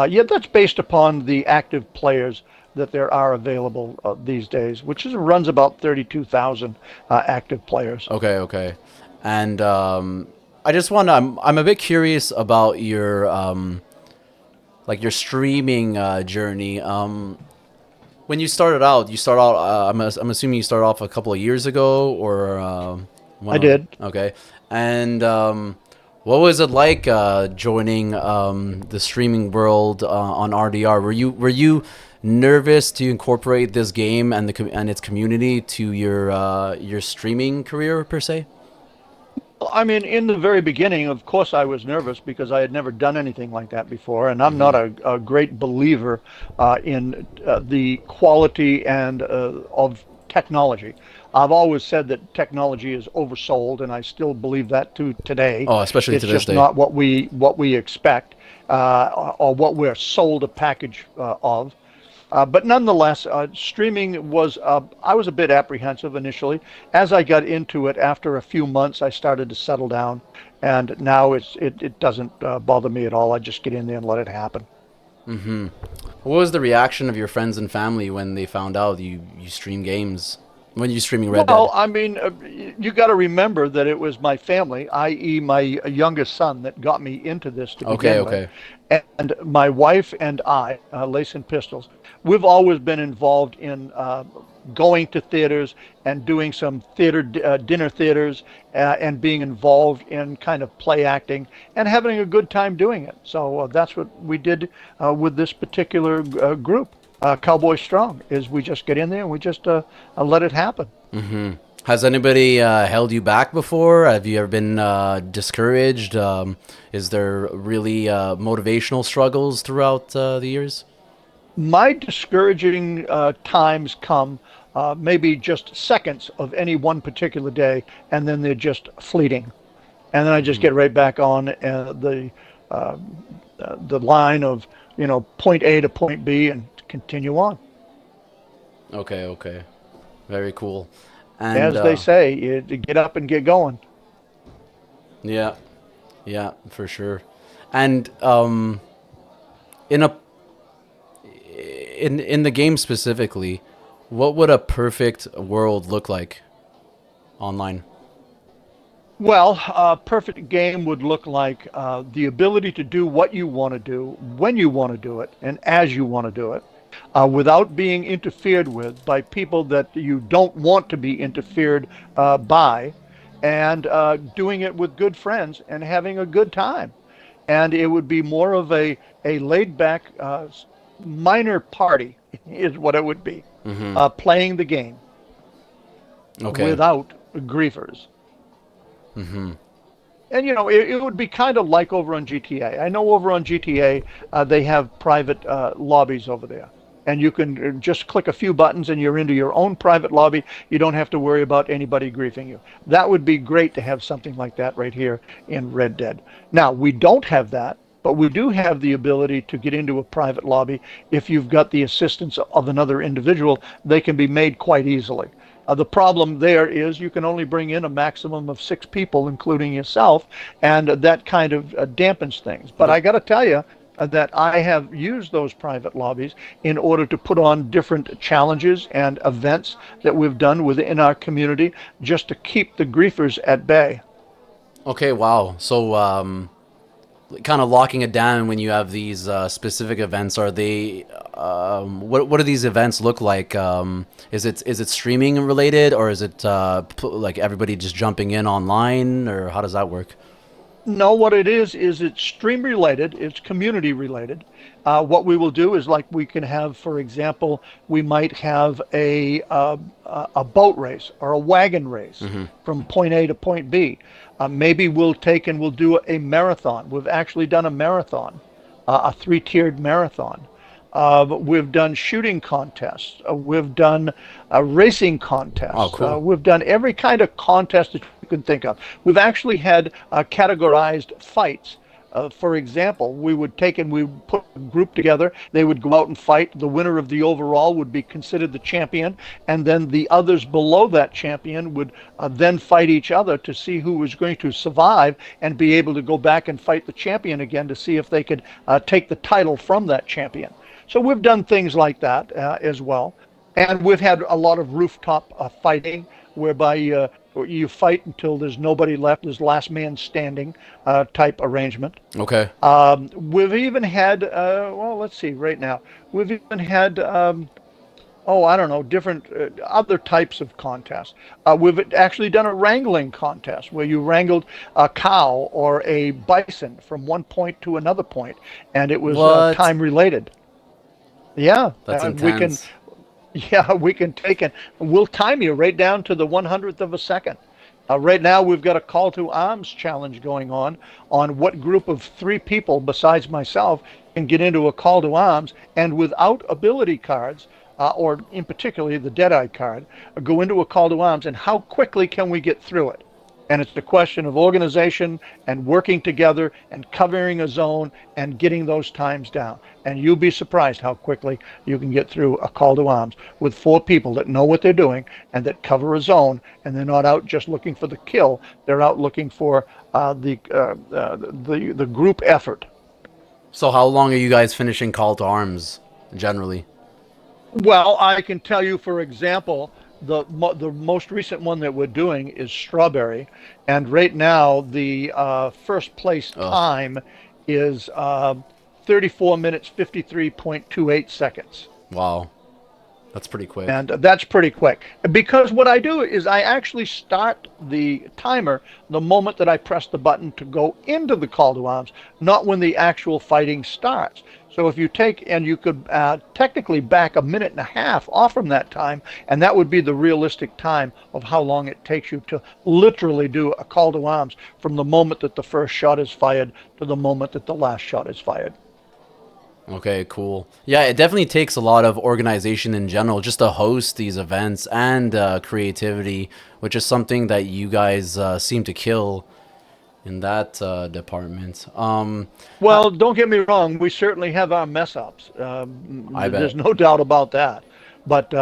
yeah, that's based upon the active players that there are available these days, which runs about 32,000 active players. Okay, okay. And I just want to. I'm a bit curious about your like your streaming journey. When you started out, I'm assuming you started off a couple of years ago, or one I of did. okay. And what was it like joining the streaming world on RDR? Were you nervous to incorporate this game and and its community to your streaming career per se? I mean, in the very beginning, of course, I was nervous because I had never done anything like that before, and I'm not a great believer in the quality and of technology. I've always said that technology is oversold, and I still believe that to today. Oh, especially to It's this just day. not what we expect or what we're sold a package of. But nonetheless, streaming was, I was a bit apprehensive initially. As I got into it, after a few months, I started to settle down. And now it doesn't bother me at all. I just get in there and let it happen. What was the reaction of your friends and family when they found out you stream games? When you streaming Red Well, Dead? I mean, you got to remember that it was my family, i.e., my youngest son, that got me into this to Okay, begin with. okay. And my wife and I, Lace and Pistols, we've always been involved in going to theaters and doing some dinner theaters, and being involved in kind of play acting and having a good time doing it. So that's what we did with this particular group. Cowboy Strong is we just get in there and we just let it happen. Has anybody held you back before? Have you ever been discouraged? Is there really motivational struggles throughout the years? My discouraging times come maybe just seconds of any one particular day, and then they're just fleeting. And then I just get right back on uh, the line of point A to point B and continue on. Okay, okay. Very cool. And As they say, you get up and get going. yeah, yeah, for sure. And in a in the game specifically, what would a perfect world look like online? Well, a perfect game would look like the ability to do what you want to do, when you want to do it, and as you want to do it, without being interfered with by people that you don't want to be interfered by, and doing it with good friends and having a good time. And it would be more of a laid back, minor party, is what it would be, playing the game Okay. without griefers. And it would be kind of like over on GTA. I know over on GTA they have private lobbies over there, and you can just click a few buttons and you're into your own private lobby. You don't have to worry about anybody griefing you. That would be great to have something like that right here in Red Dead. Now we don't have that. But we do have the ability to get into a private lobby. If you've got the assistance of another individual, they can be made quite easily. The problem there is you can only bring in a maximum of 6 people, including yourself, and that kind of dampens things. But I got to tell you that I have used those private lobbies in order to put on different challenges and events that we've done within our community just to keep the griefers at bay. Okay. Wow. So kind of locking it down when you have these specific events. Are they what do these events look like? Is it streaming related, or is it like everybody just jumping in online, or how does that work? No, what it is it's stream related, it's community related. What we will do is, like, we can have, for example, we might have a boat race or a wagon race from point A to point B. Maybe we'll take and we'll do a marathon. We've actually done a marathon, a three-tiered marathon. We've done shooting contests. We've done racing Oh, contests. cool. We've done every kind of contest that you can think of. We've actually had categorized fights. For example, we would take and we would put a group together. They would go out and fight. The winner of the overall would be considered the champion, and then the others below that champion would then fight each other to see who was going to survive and be able to go back and fight the champion again to see if they could take the title from that champion. So we've done things like that as well. And we've had a lot of rooftop fighting whereby You fight until there's nobody left, there's last man standing type arrangement. Okay. We've even had, well, let's see, right now, we've even had, oh, I don't know, different other types of contests. We've actually done a wrangling contest where you wrangled a cow or a bison from one point to another point, and it was What? time related. Yeah, That's we can. intense. Yeah, we can take it. We'll time you right down to the 100th of a second. Right now, we've got a call to arms challenge going on what group of three people besides myself can get into a call to arms and without ability cards, or in particularly the Deadeye card, go into a call to arms and how quickly can we get through it? And it's the question of organization and working together and covering a zone and getting those times down. And you'll be surprised how quickly you can get through a call to arms with four people that know what they're doing and that cover a zone. And they're not out just looking for the kill; they're out looking for the group effort. So how long are you guys finishing Call to Arms generally? Well, I can tell you, for example, the most recent one that we're doing is strawberry, and right now the first place Ugh. time is 34 minutes 53.28 seconds. Wow. That's pretty quick. And that's pretty quick. Because what I do is I actually start the timer the moment that I press the button to go into the call to arms, not when the actual fighting starts. So if you take, and you could technically back a minute and a half off from that time, and that would be the realistic time of how long it takes you to literally do a call to arms from the moment that the first shot is fired to the moment that the last shot is fired. Okay, cool. Yeah, it definitely takes a lot of organization in general just to host these events and creativity, which is something that you guys seem to kill in that department. Well, don't get me wrong. We certainly have our mess ups. I There's bet. no doubt about that. But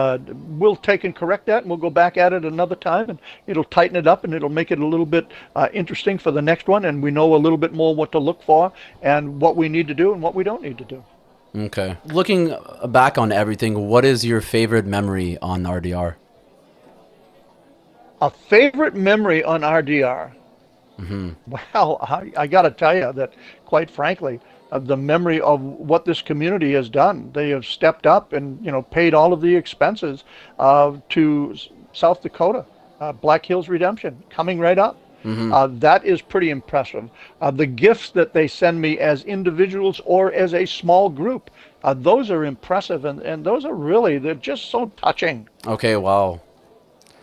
we'll take and correct that, and we'll go back at it another time, and it'll tighten it up, and it'll make it a little bit interesting for the next one. And we know a little bit more what to look for, and what we need to do, and what we don't need to do. Okay. Looking back on everything, what is your favorite memory on RDR? A favorite memory on RDR. Well, I got to tell you that, quite frankly, the memory of what this community has done. They have stepped up and paid all of the expenses to South Dakota, Black Hills Redemption, coming right up. That is pretty impressive. The gifts that they send me as individuals or as a small group, those are impressive, and those are really, they're just so touching. Okay, wow.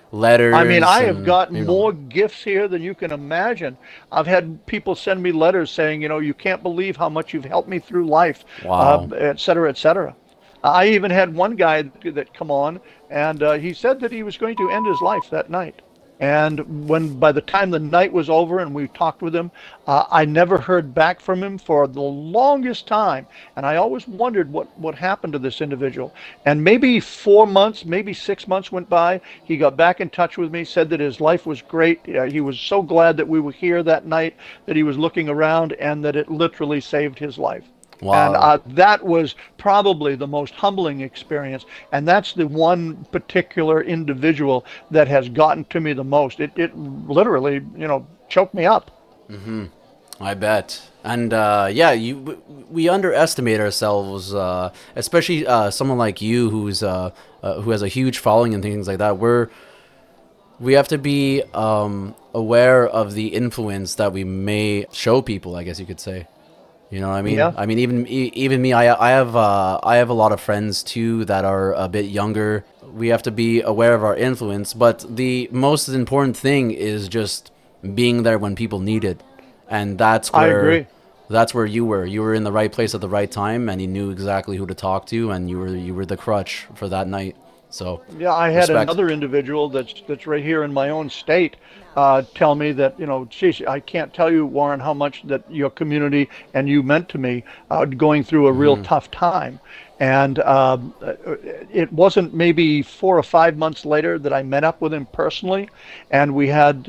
I mean, Letters I have and, got more gifts here than you can imagine. I've had people send me letters saying, you can't believe how much you've helped me through life, wow. et cetera, et cetera. I even had one guy that come on, and he said that he was going to end his life that night. And by the time the night was over and we talked with him, I never heard back from him for the longest time. And I always wondered what happened to this individual. And maybe 4 months, maybe 6 months went by. He got back in touch with me, said that his life was great. He was so glad that we were here that night, that he was looking around, and that it literally saved his life. And Wow. that was probably the most humbling experience. And that's the one particular individual that has gotten to me the most. It literally, choked me up. I bet. And yeah, we underestimate ourselves, especially someone like you who has a huge following and things like that. We have to be aware of the influence that we may show people, I guess you could say. You know what I mean? Yeah, I mean, even me, I have a lot of friends too that are a bit younger. We have to be aware of our influence, but the most important thing is just being there when people need it, and I agree. that's where you were. You were in the right place at the right time, and you knew exactly who to talk to, and you were the crutch for that night. So, Yeah, I had respect. another individual that's right here in my own state tell me that, geez, I can't tell you, Warren, how much that your community and you meant to me going through a real tough time. And it wasn't maybe 4 or 5 months later that I met up with him personally, and we had,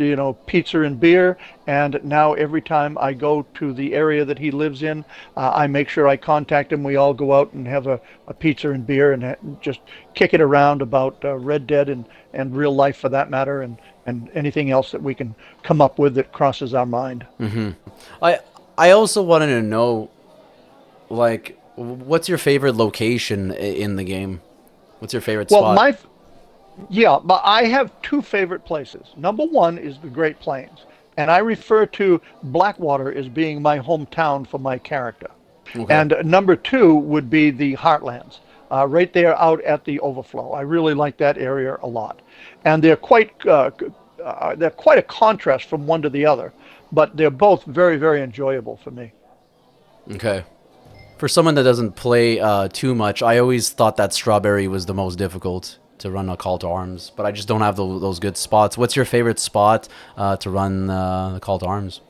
pizza and beer. And now every time I go to the area that he lives in, I make sure I contact him. We all go out and have a pizza and beer and just kick it around about Red Dead and real life for that matter, and anything else that we can come up with that crosses our mind. I I also wanted to know, like, what's your favorite location in the game? What's your favorite Well, spot? yeah, but I have two favorite places. Number one is the Great Plains, and I refer to Blackwater as being my hometown for my character. Okay. And number two would be the Heartlands, right there out at the overflow. I really like that area a lot, and they're quite a contrast from one to the other, but they're both very, very enjoyable for me. Okay. For someone that doesn't play too much, I always thought that Strawberry was the most difficult to run a call to arms, but I just don't have those good spots. What's your favorite spot to run the call to arms?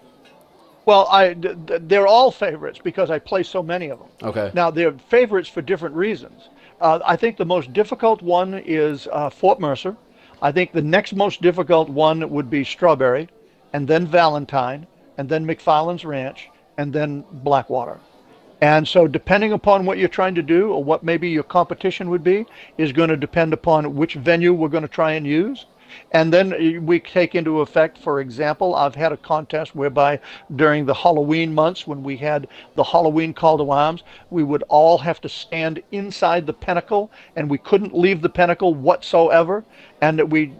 Well, they're all favorites because I play so many of them. Okay. Now, they're favorites for different reasons. I think the most difficult one is Fort Mercer. I think the next most difficult one would be Strawberry, and then Valentine, and then McFarland's Ranch, and then Blackwater. And so, depending upon what you're trying to do or what maybe your competition would be, is going to depend upon which venue we're going to try and use. And then we take into effect, for example, I've had a contest whereby during the Halloween months, when we had the Halloween call to arms, we would all have to stand inside the pinnacle and we couldn't leave the pinnacle whatsoever. And that we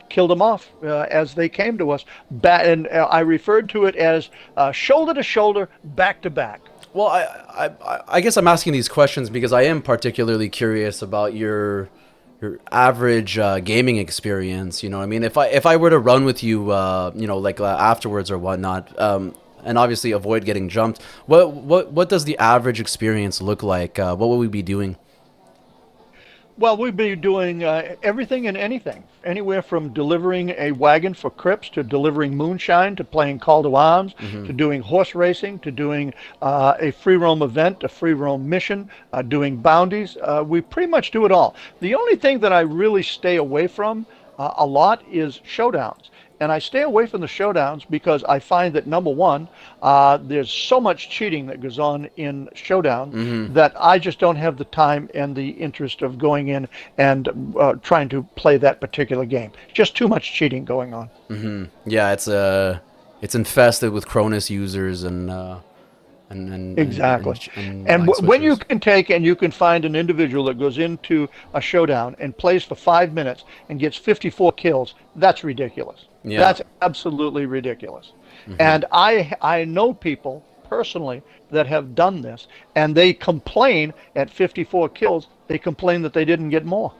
killed them off as they came to us. And I referred to it as shoulder to shoulder, back to back. Well, I guess I'm asking these questions because I am particularly curious about your average gaming experience. You know, what I mean, if I were to run with you, like afterwards or whatnot, and obviously avoid getting jumped. What does the average experience look like? What would we be doing? Well, we'd be doing everything and anything, anywhere from delivering a wagon for Crips to delivering moonshine to playing Call to Arms to doing horse racing to doing a free roam event, a free roam mission, doing bounties. We pretty much do it all. The only thing that I really stay away from a lot is showdowns. And I stay away from the showdowns because I find that number one, there's so much cheating that goes on in showdown that I just don't have the time and the interest of going in and trying to play that particular game. Just too much cheating going on. Yeah, it's infested with Cronus users Exactly. and And line when you switchers. can take and you can find an individual that goes into a showdown and plays for 5 minutes and gets 54 kills, that's ridiculous. Yeah. That's absolutely ridiculous. And I know people personally that have done this, and they complain at 54 kills, they complain that they didn't get more.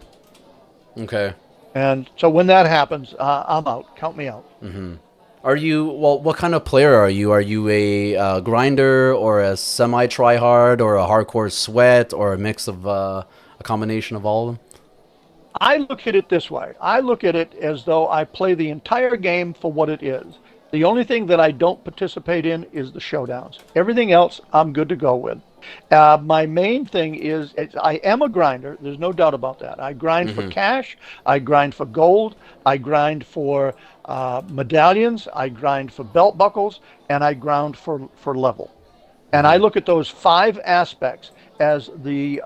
Okay. And so when that happens, I'm out. Count me out. Are you, well, what kind of player are you? Are you a grinder or a semi try hard or a hardcore sweat or a mix of a combination of all of them? I look at it this way. I look at it as though I play the entire game for what it is. The only thing that I don't participate in is the showdowns. Everything else, I'm good to go with. My main thing is I am a grinder. There's no doubt about that. I grind for cash. I grind for gold. I grind for medallions. I grind for belt buckles, and I grind for level. And I look at those five aspects as the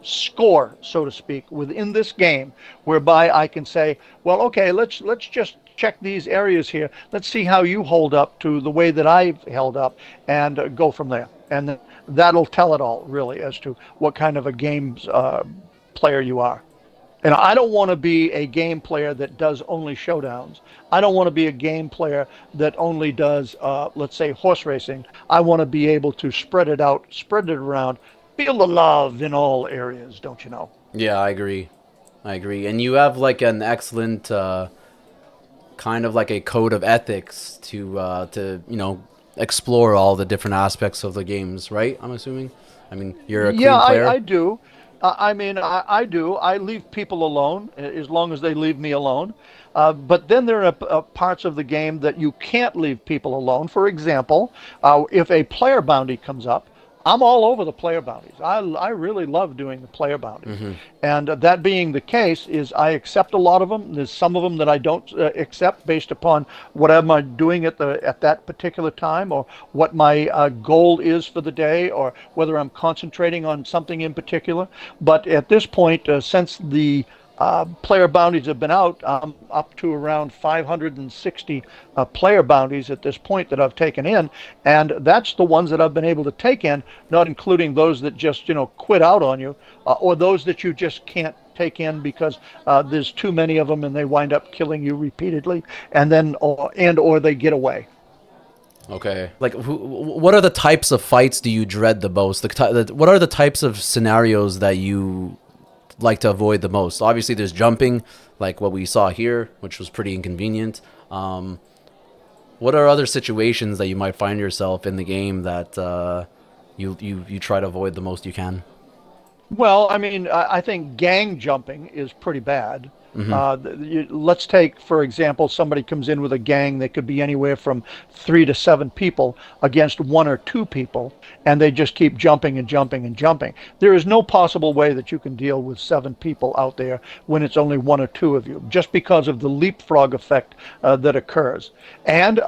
score, so to speak, within this game, whereby I can say, well, okay, let's just check these areas here. Let's see how you hold up to the way that I've held up, and go from there. And that'll tell it all, really, as to what kind of a games player you are. And I don't want to be a game player that does only showdowns. I don't want to be a game player that only does, let's say, horse racing. I want to be able to spread it out, spread it around, feel the love in all areas, don't you know? Yeah, I agree. I agree. And you have like an excellent kind of like a code of ethics to explore all the different aspects of the games, right? I'm assuming. I mean, you're a Yeah, clean player. I do. I do. I leave people alone as long as they leave me alone. But then there are parts of the game that you can't leave people alone. For example, if a player bounty comes up, I'm all over the player bounties. I really love doing the player bounties. And that being the case is I accept a lot of them. There's some of them that I don't accept based upon what am I doing at that particular time, or what my goal is for the day, or whether I'm concentrating on something in particular. But at this point, since the player bounties have been out, up to around 560 player bounties at this point that I've taken in, and that's the ones that I've been able to take in, not including those that just quit out on you, or those that you just can't take in because there's too many of them and they wind up killing you repeatedly, or they get away. Okay. Like, what are the types of fights do you dread the most? What are the types of scenarios that you like to avoid the most? Obviously, there's jumping, like what we saw here, which was pretty inconvenient. Um, what are other situations that you might find yourself in the game that you try to avoid the most you can? Well, I mean, I think gang jumping is pretty bad. Mm-hmm. Let's take, for example, somebody comes in with a gang that could be anywhere from 3 to 7 people against 1 or 2 people, and they just keep jumping and jumping and jumping. There is no possible way that you can deal with 7 people out there when it's only 1 or 2 of you, just because of the leapfrog effect that occurs. And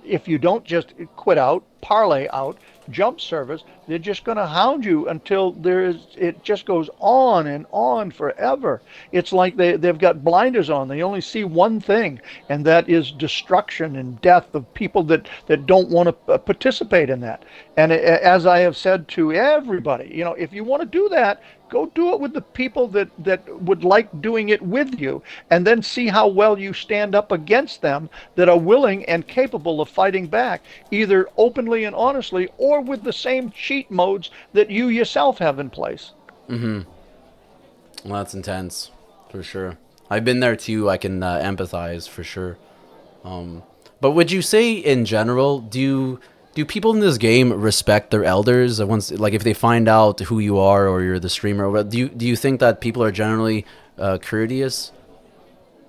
if you don't just quit out, parlay out, jump servers, they're just going to hound you until it just goes on and on forever. It's like they've got blinders on. They only see one thing, and that is destruction and death of people that don't want to participate in that. And as I have said to everybody, if you want to do that, go do it with the people that would like doing it with you, and then see how well you stand up against them that are willing and capable of fighting back, either openly and honestly or with the same cheat modes that you yourself have in place. Mm-hmm. Well, that's intense, for sure. I've been there too. I can empathize for sure. But would you say, in general, do people in this game respect their elders? Once, like, if they find out who you are or you're the streamer, do you think that people are generally courteous?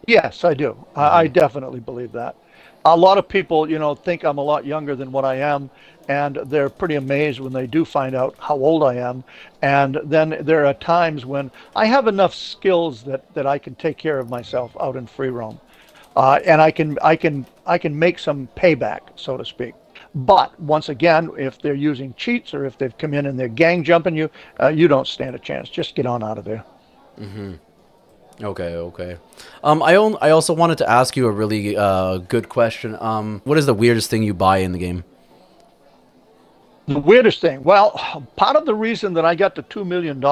Yes, I do. I Mm-hmm. definitely believe that. A lot of people, think I'm a lot younger than what I am, and they're pretty amazed when they do find out how old I am. And then there are times when I have enough skills that I can take care of myself out in free roam, and I can make some payback, so to speak. But once again, if they're using cheats or if they've come in and they're gang jumping you, you don't stand a chance. Just get on out of there. Mm-hmm. Okay, okay. I also wanted to ask you a really good question. What is the weirdest thing you buy in the game? The weirdest thing, well, part of the reason that I got the $2 million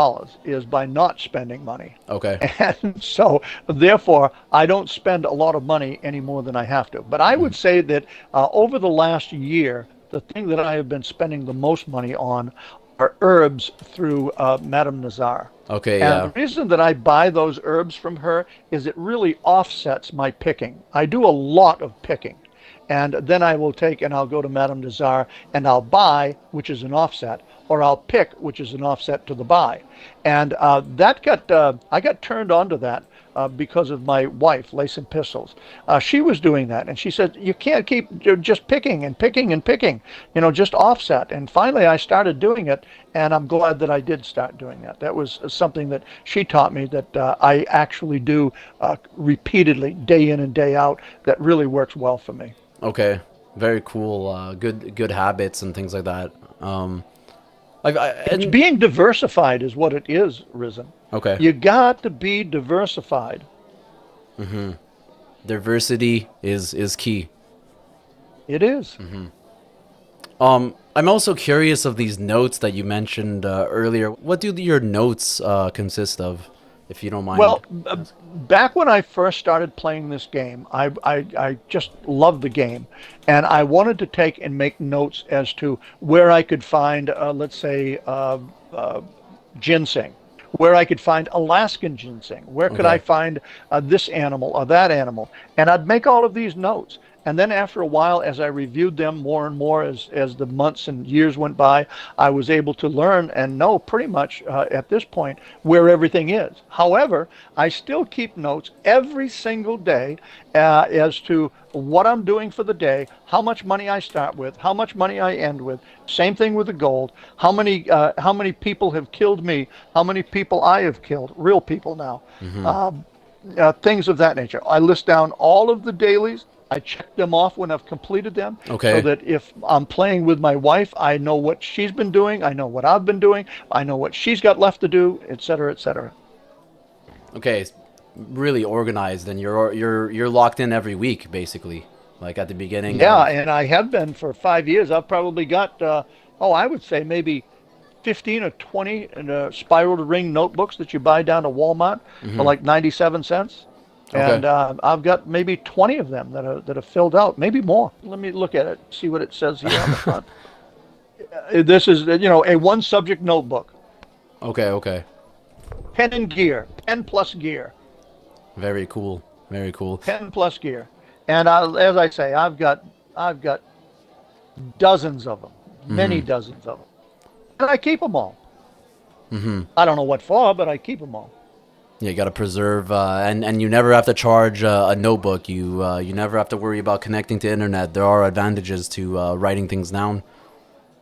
is by not spending money. Okay. And so, therefore, I don't spend a lot of money any more than I have to. But I Mhm. would say that over the last year, the thing that I have been spending the most money on are herbs through Madame Nazar. Okay, And the yeah. reason that I buy those herbs from her is it really offsets my picking. I do a lot of picking. And then I will take and I'll go to Madame Nazar and I'll buy, which is an offset, or I'll pick, which is an offset to the buy. And I got turned on to that because of my wife, Lace and Pistols. She was doing that, and she said, "You can't keep just picking and picking and picking, just offset." And finally, I started doing it, and I'm glad that I did start doing that. That was something that she taught me that I actually do repeatedly, day in and day out, that really works well for me. Okay. Very cool. Good habits and things like that. Like It's and being diversified is what it is, Risen. okay. You got to be diversified. Mm-hmm. Diversity is key. It is. I'm also curious of these notes that you mentioned earlier. What do your notes consist of, if you don't mind? Well, back when I first started playing this game, I just loved the game. And I wanted to take and make notes as to where I could find, let's say, uh, ginseng, where I could find Alaskan ginseng, where could I Okay. find this animal or that animal. And I'd make all of these notes. And then after a while, as I reviewed them more and more as the months and years went by, I was able to learn and know pretty much at this point where everything is. However, I still keep notes every single day as to what I'm doing for the day, how much money I start with, how much money I end with. Same thing with the gold. How many people have killed me? How many people I have killed? Real people now. Mm-hmm. Um, Things of that nature. I list down all of the dailies. I check them off when I've completed them so Okay. that if I'm playing with my wife, I know what she's been doing, I know what I've been doing, I know what she's got left to do, etc., etc. Okay. really organized, and you're locked in every week, basically. Like at the beginning Yeah, of. and I have been for 5 years. I've probably got, I would say maybe 15 or 20 spiral ring notebooks that you buy down to Walmart for Hmm. like 97 cents. Okay. And I've got maybe 20 of them that are filled out, maybe more. Let me look at it, see what it says here on the front. This is, a one subject notebook, Okay. Okay. pen and gear, pen plus gear, Very cool. Very cool. pen plus gear. And as I say, I've got dozens of them, many Hmm. dozens of them. And I keep them all. Hmm. I don't know what for, but I keep them all. Yeah, you got to preserve, and you never have to charge a notebook. You never have to worry about connecting to internet. There are advantages to writing things down.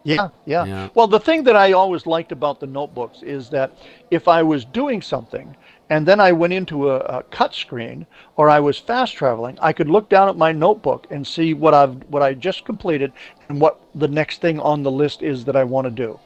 Yeah, yeah. Yeah. Well, the thing that I always liked about the notebooks is that if I was doing something and then I went into a cut screen or I was fast traveling, I could look down at my notebook and see what I just completed and what the next thing on the list is that I want to do.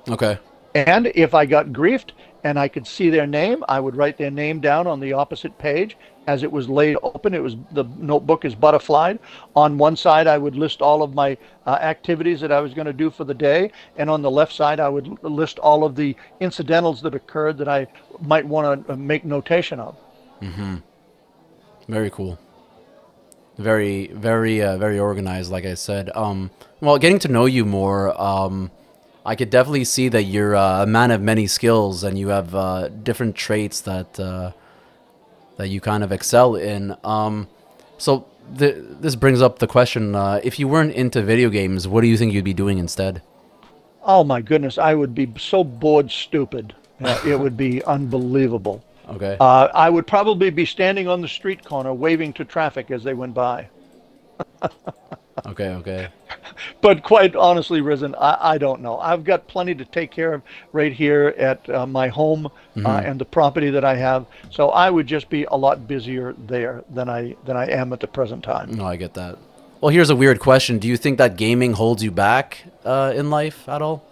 Okay. And if I got griefed and I could see their name, I would write their name down on the opposite page as it was laid open. It was the notebook is butterflied. On one side, I would list all of my activities that I was going to do for the day, and on the left side, I would list all of the incidentals that occurred that I might want to make notation of. Very cool. Very, very, very organized. Like I said. Well, getting to know you more, I could definitely see that you're a man of many skills, and you have different traits that you kind of excel in. So this brings up the question: if you weren't into video games, what do you think you'd be doing instead? Oh my goodness, I would be so bored stupid. It would be unbelievable. Okay. I would probably be standing on the street corner waving to traffic as they went by. Okay. Okay. But quite honestly, Risen, I don't know. I've got plenty to take care of right here at my home Hmm. and the property that I have. So I would just be a lot busier there than I am at the present time. No, I get that. Well, here's a weird question. Do you think that gaming holds you back in life at all?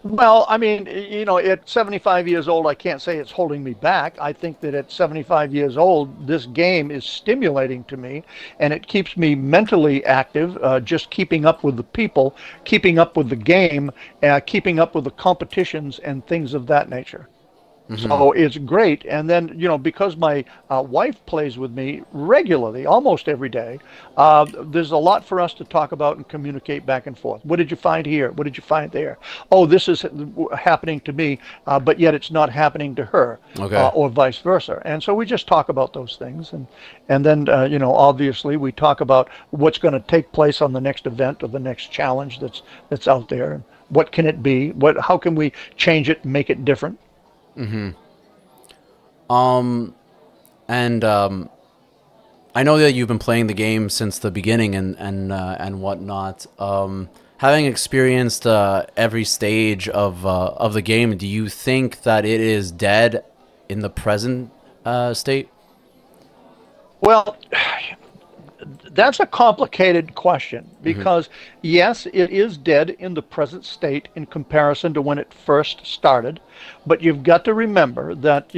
Well, I mean, at 75 years old, I can't say it's holding me back. I think that at 75 years old, this game is stimulating to me and it keeps me mentally active, just keeping up with the people, keeping up with the game, keeping up with the competitions and things of that nature. Hmm. So it's great. And then, because my wife plays with me regularly, almost every day, there's a lot for us to talk about and communicate back and forth. What did you find here? What did you find there? Oh, this is happening to me, but yet it's not happening to her, Okay. or vice versa. And so we just talk about those things. And then, obviously we talk about what's going to take place on the next event or the next challenge that's out there. And what can it be? How can we change it and make it different? And I know that you've been playing the game since the beginning and whatnot. Having experienced every stage of the game, do you think that it is dead in the present state? Well, that's a complicated question Hmm. because, yes, it is dead in the present state in comparison to when it first started. But you've got to remember that,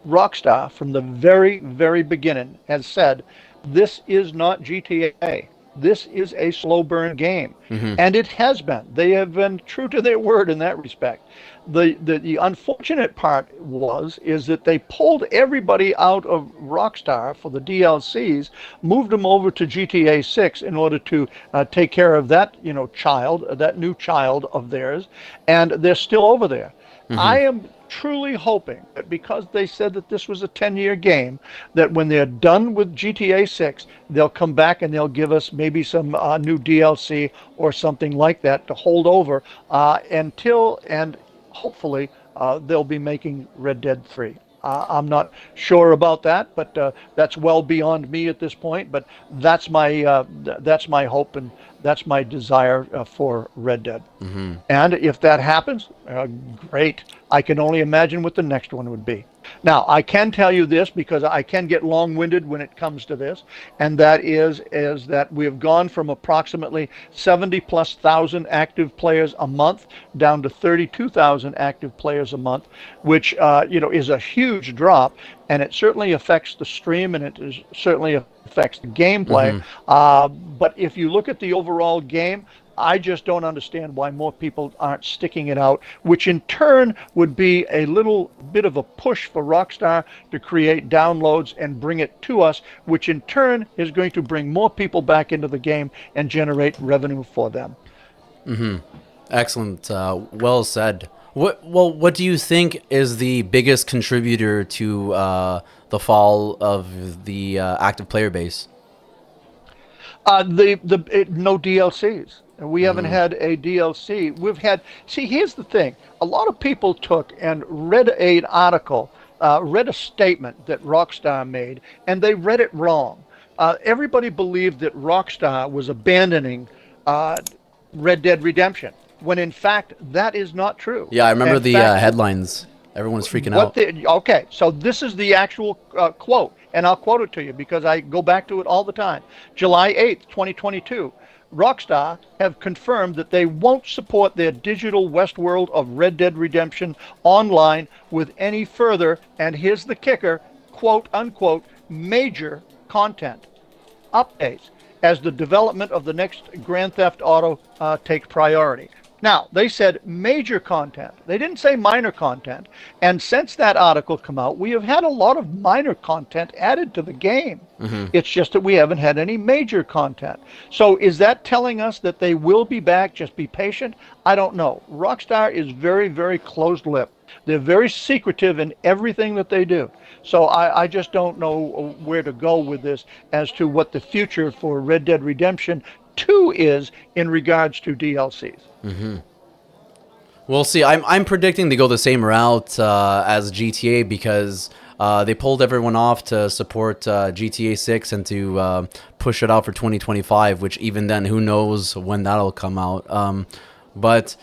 Rockstar from the very, very beginning has said, this is not GTA. This is a slow burn game. Hmm. And it has been. They have been true to their word in that respect. The unfortunate part is that they pulled everybody out of Rockstar for the DLCs, moved them over to GTA 6 in order to take care of that that new child of theirs, and they're still over there. Hmm. I am truly hoping that because they said that this was a 10-year game, that when they're done with GTA 6, they'll come back and they'll give us maybe some new DLC or something like that to hold over until and hopefully they'll be making Red Dead 3. I'm not sure about that, but that's well beyond me at this point. But that's my hope and that's my desire for Red Dead. Hmm. And if that happens, great. I can only imagine what the next one would be. Now, I can tell you this because I can get long-winded when it comes to this, and that is that we have gone from approximately 70 plus thousand active players a month down to 32,000 active players a month, which is a huge drop, and it certainly affects the stream, and certainly affects the gameplay. Hmm. But if you look at the overall game, I just don't understand why more people aren't sticking it out, which in turn would be a little bit of a push for Rockstar to create downloads and bring it to us, which in turn is going to bring more people back into the game and generate revenue for them. Excellent. Well said. What do you think is the biggest contributor to the fall of the active player base? No DLCs. We haven't had a DLC. We've had. See, here's the thing. A lot of people took and read an article, read a statement that Rockstar made, and they read it wrong. Everybody believed that Rockstar was abandoning uh, Red Dead Redemption, when in fact that is not true. Yeah, I remember In the fact, headlines. Everyone was freaking what out. the okay, so this is the actual quote, and I'll quote it to you because I go back to it all the time. July 8th, 2022. Rockstar have confirmed that they won't support their digital Westworld of Red Dead Redemption Online with any further, and here's the kicker, quote unquote, major content updates as the development of the next Grand Theft Auto takes priority. Now, they said major content. They didn't say minor content. And since that article come out, we have had a lot of minor content added to the game. It's just that we haven't had any major content. So is that telling us that they will be back? Just be patient? I don't know. Rockstar is very, very closed-lipped. They're very secretive in everything that they do. So I just don't know where to go with this as to what the future for Red Dead Redemption 2 is in regards to DLCs. We'll see. I'm predicting they go the same route as GTA because they pulled everyone off to support GTA 6 and to push it out for 2025, which even then, who knows when that'll come out. But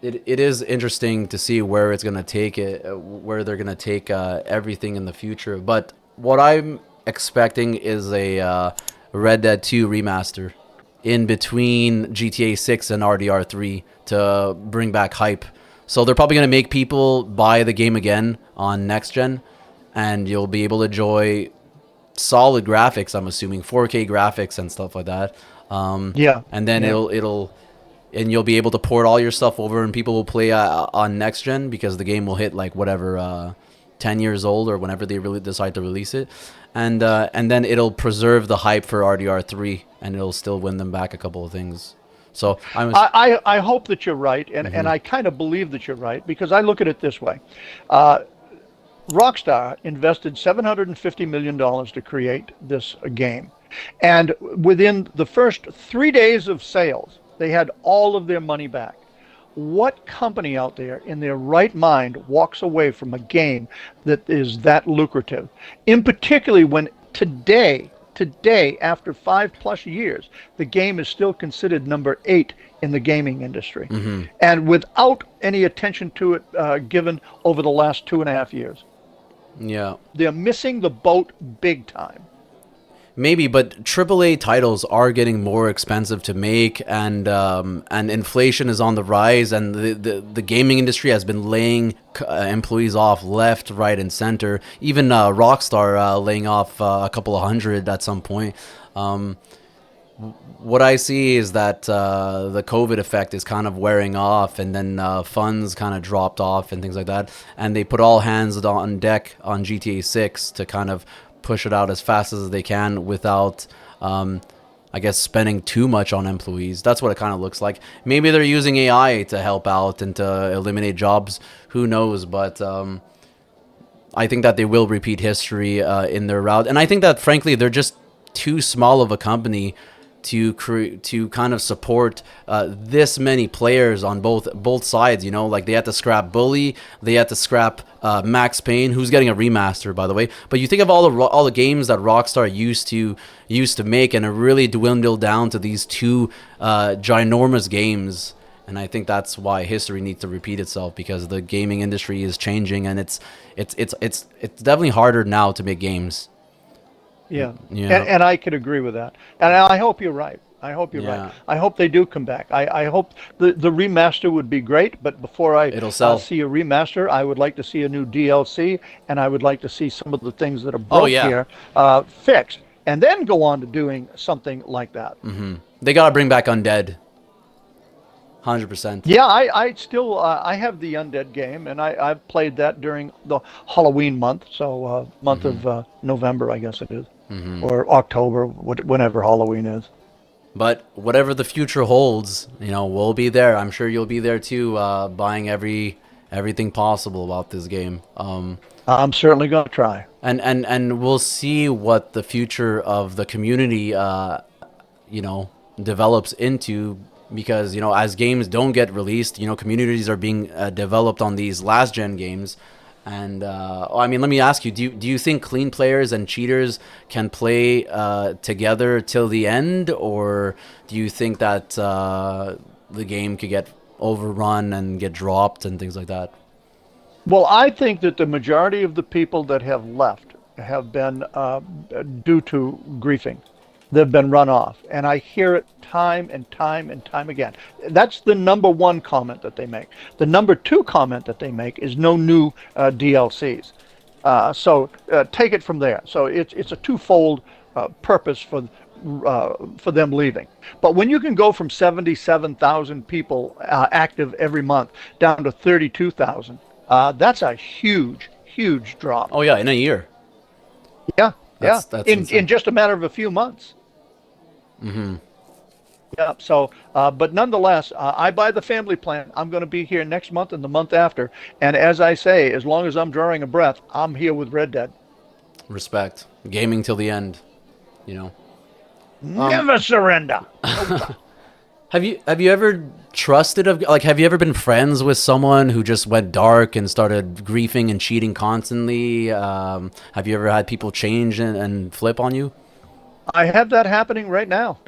it is interesting to see where it's going to take it, where they're going to take everything in the future. But what I'm expecting is a Red Dead 2 remaster in between GTA 6 and RDR 3 to bring back hype. So they're probably going to make people buy the game again on next gen, and you'll be able to enjoy solid graphics. I'm assuming 4K graphics and stuff like that. Yeah, And then yeah. and you'll be able to port all your stuff over, and people will play on next gen because the game will hit like whatever 10 years old or whenever they really decide to release it, and then it'll preserve the hype for RDR 3, and it'll still win them back a couple of things. So I hope that you're right, and I kind of believe that you're right because I look at it this way. Rockstar invested $750 million to create this game. And within the first 3 days of sales, they had all of their money back. What company out there in their right mind walks away from a game that is that lucrative? In particularly when today, after 5 plus years, the game is still considered number 8 in the gaming industry, and without any attention to it given over the last 2.5 years. yeah. They're missing the boat big time. Maybe, but AAA titles are getting more expensive to make, and inflation is on the rise, and the gaming industry has been laying employees off left, right, and center. Even Rockstar laying off a couple of hundred at some point. What I see is that the COVID effect is kind of wearing off, and then funds kind of dropped off and things like that, and they put all hands on deck on GTA 6 to kind of push it out as fast as they can without, I guess, spending too much on employees. That's what it kind of looks like. Maybe they're using AI to help out and to eliminate jobs. Who knows? But I think that they will repeat history in their route. And I think that, frankly, they're just too small of a company to kind of support this many players on both sides. You know, like they had to scrap Bully, they had to scrap Max Payne, who's getting a remaster, by the way. But you think of all the games that Rockstar used to make, and it really dwindled down to these two ginormous games. And I think that's why history needs to repeat itself, because the gaming industry is changing, and it's definitely harder now to make games. Yeah, Yeah, and I could agree with that. And I hope you're right. I hope you're right. yeah, I hope they do come back. I hope the remaster would be great, but before I it'll sell. see a remaster, I would like to see a new DLC, and I would like to see some of the things that are Oh broke yeah, here fixed, and then go on to doing something like that. they gotta bring back Undead, 100%. Yeah, I still I have the Undead game, and I've played that during the Halloween month, so month of November, I guess it is, or October, whenever Halloween is. But whatever the future holds, we'll be there. I'm sure you'll be there too, buying everything possible about this game. I'm certainly going to try. And we'll see what the future of the community, you know, develops into, because as games don't get released, communities are being developed on these last gen games. And I mean, let me ask you: do you think clean players and cheaters can play together till the end, or do you think that the game could get overrun and get dropped and things like that? Well, I think that the majority of the people that have left have been due to griefing. They've been run off. And I hear it time and time and time again. That's the number one comment that they make. The number two comment that they make is no new DLCs. So take it from there. So it's a twofold purpose for them leaving. But when you can go from 77,000 people active every month down to 32,000, that's a huge, huge drop. Oh yeah, in a year. Yeah, yeah, That's in insane. just a matter of a few months. Yeah. So, but nonetheless, I buy the family plan. I'm going to be here next month and the month after. And as I say, as long as I'm drawing a breath, I'm here with Red Dead. Respect. Gaming till the end. You know. Never surrender. Nope. Have you ever trusted of like have you ever been friends with someone who just went dark and started griefing and cheating constantly? Have you ever had people change and flip on you? I have that happening right now.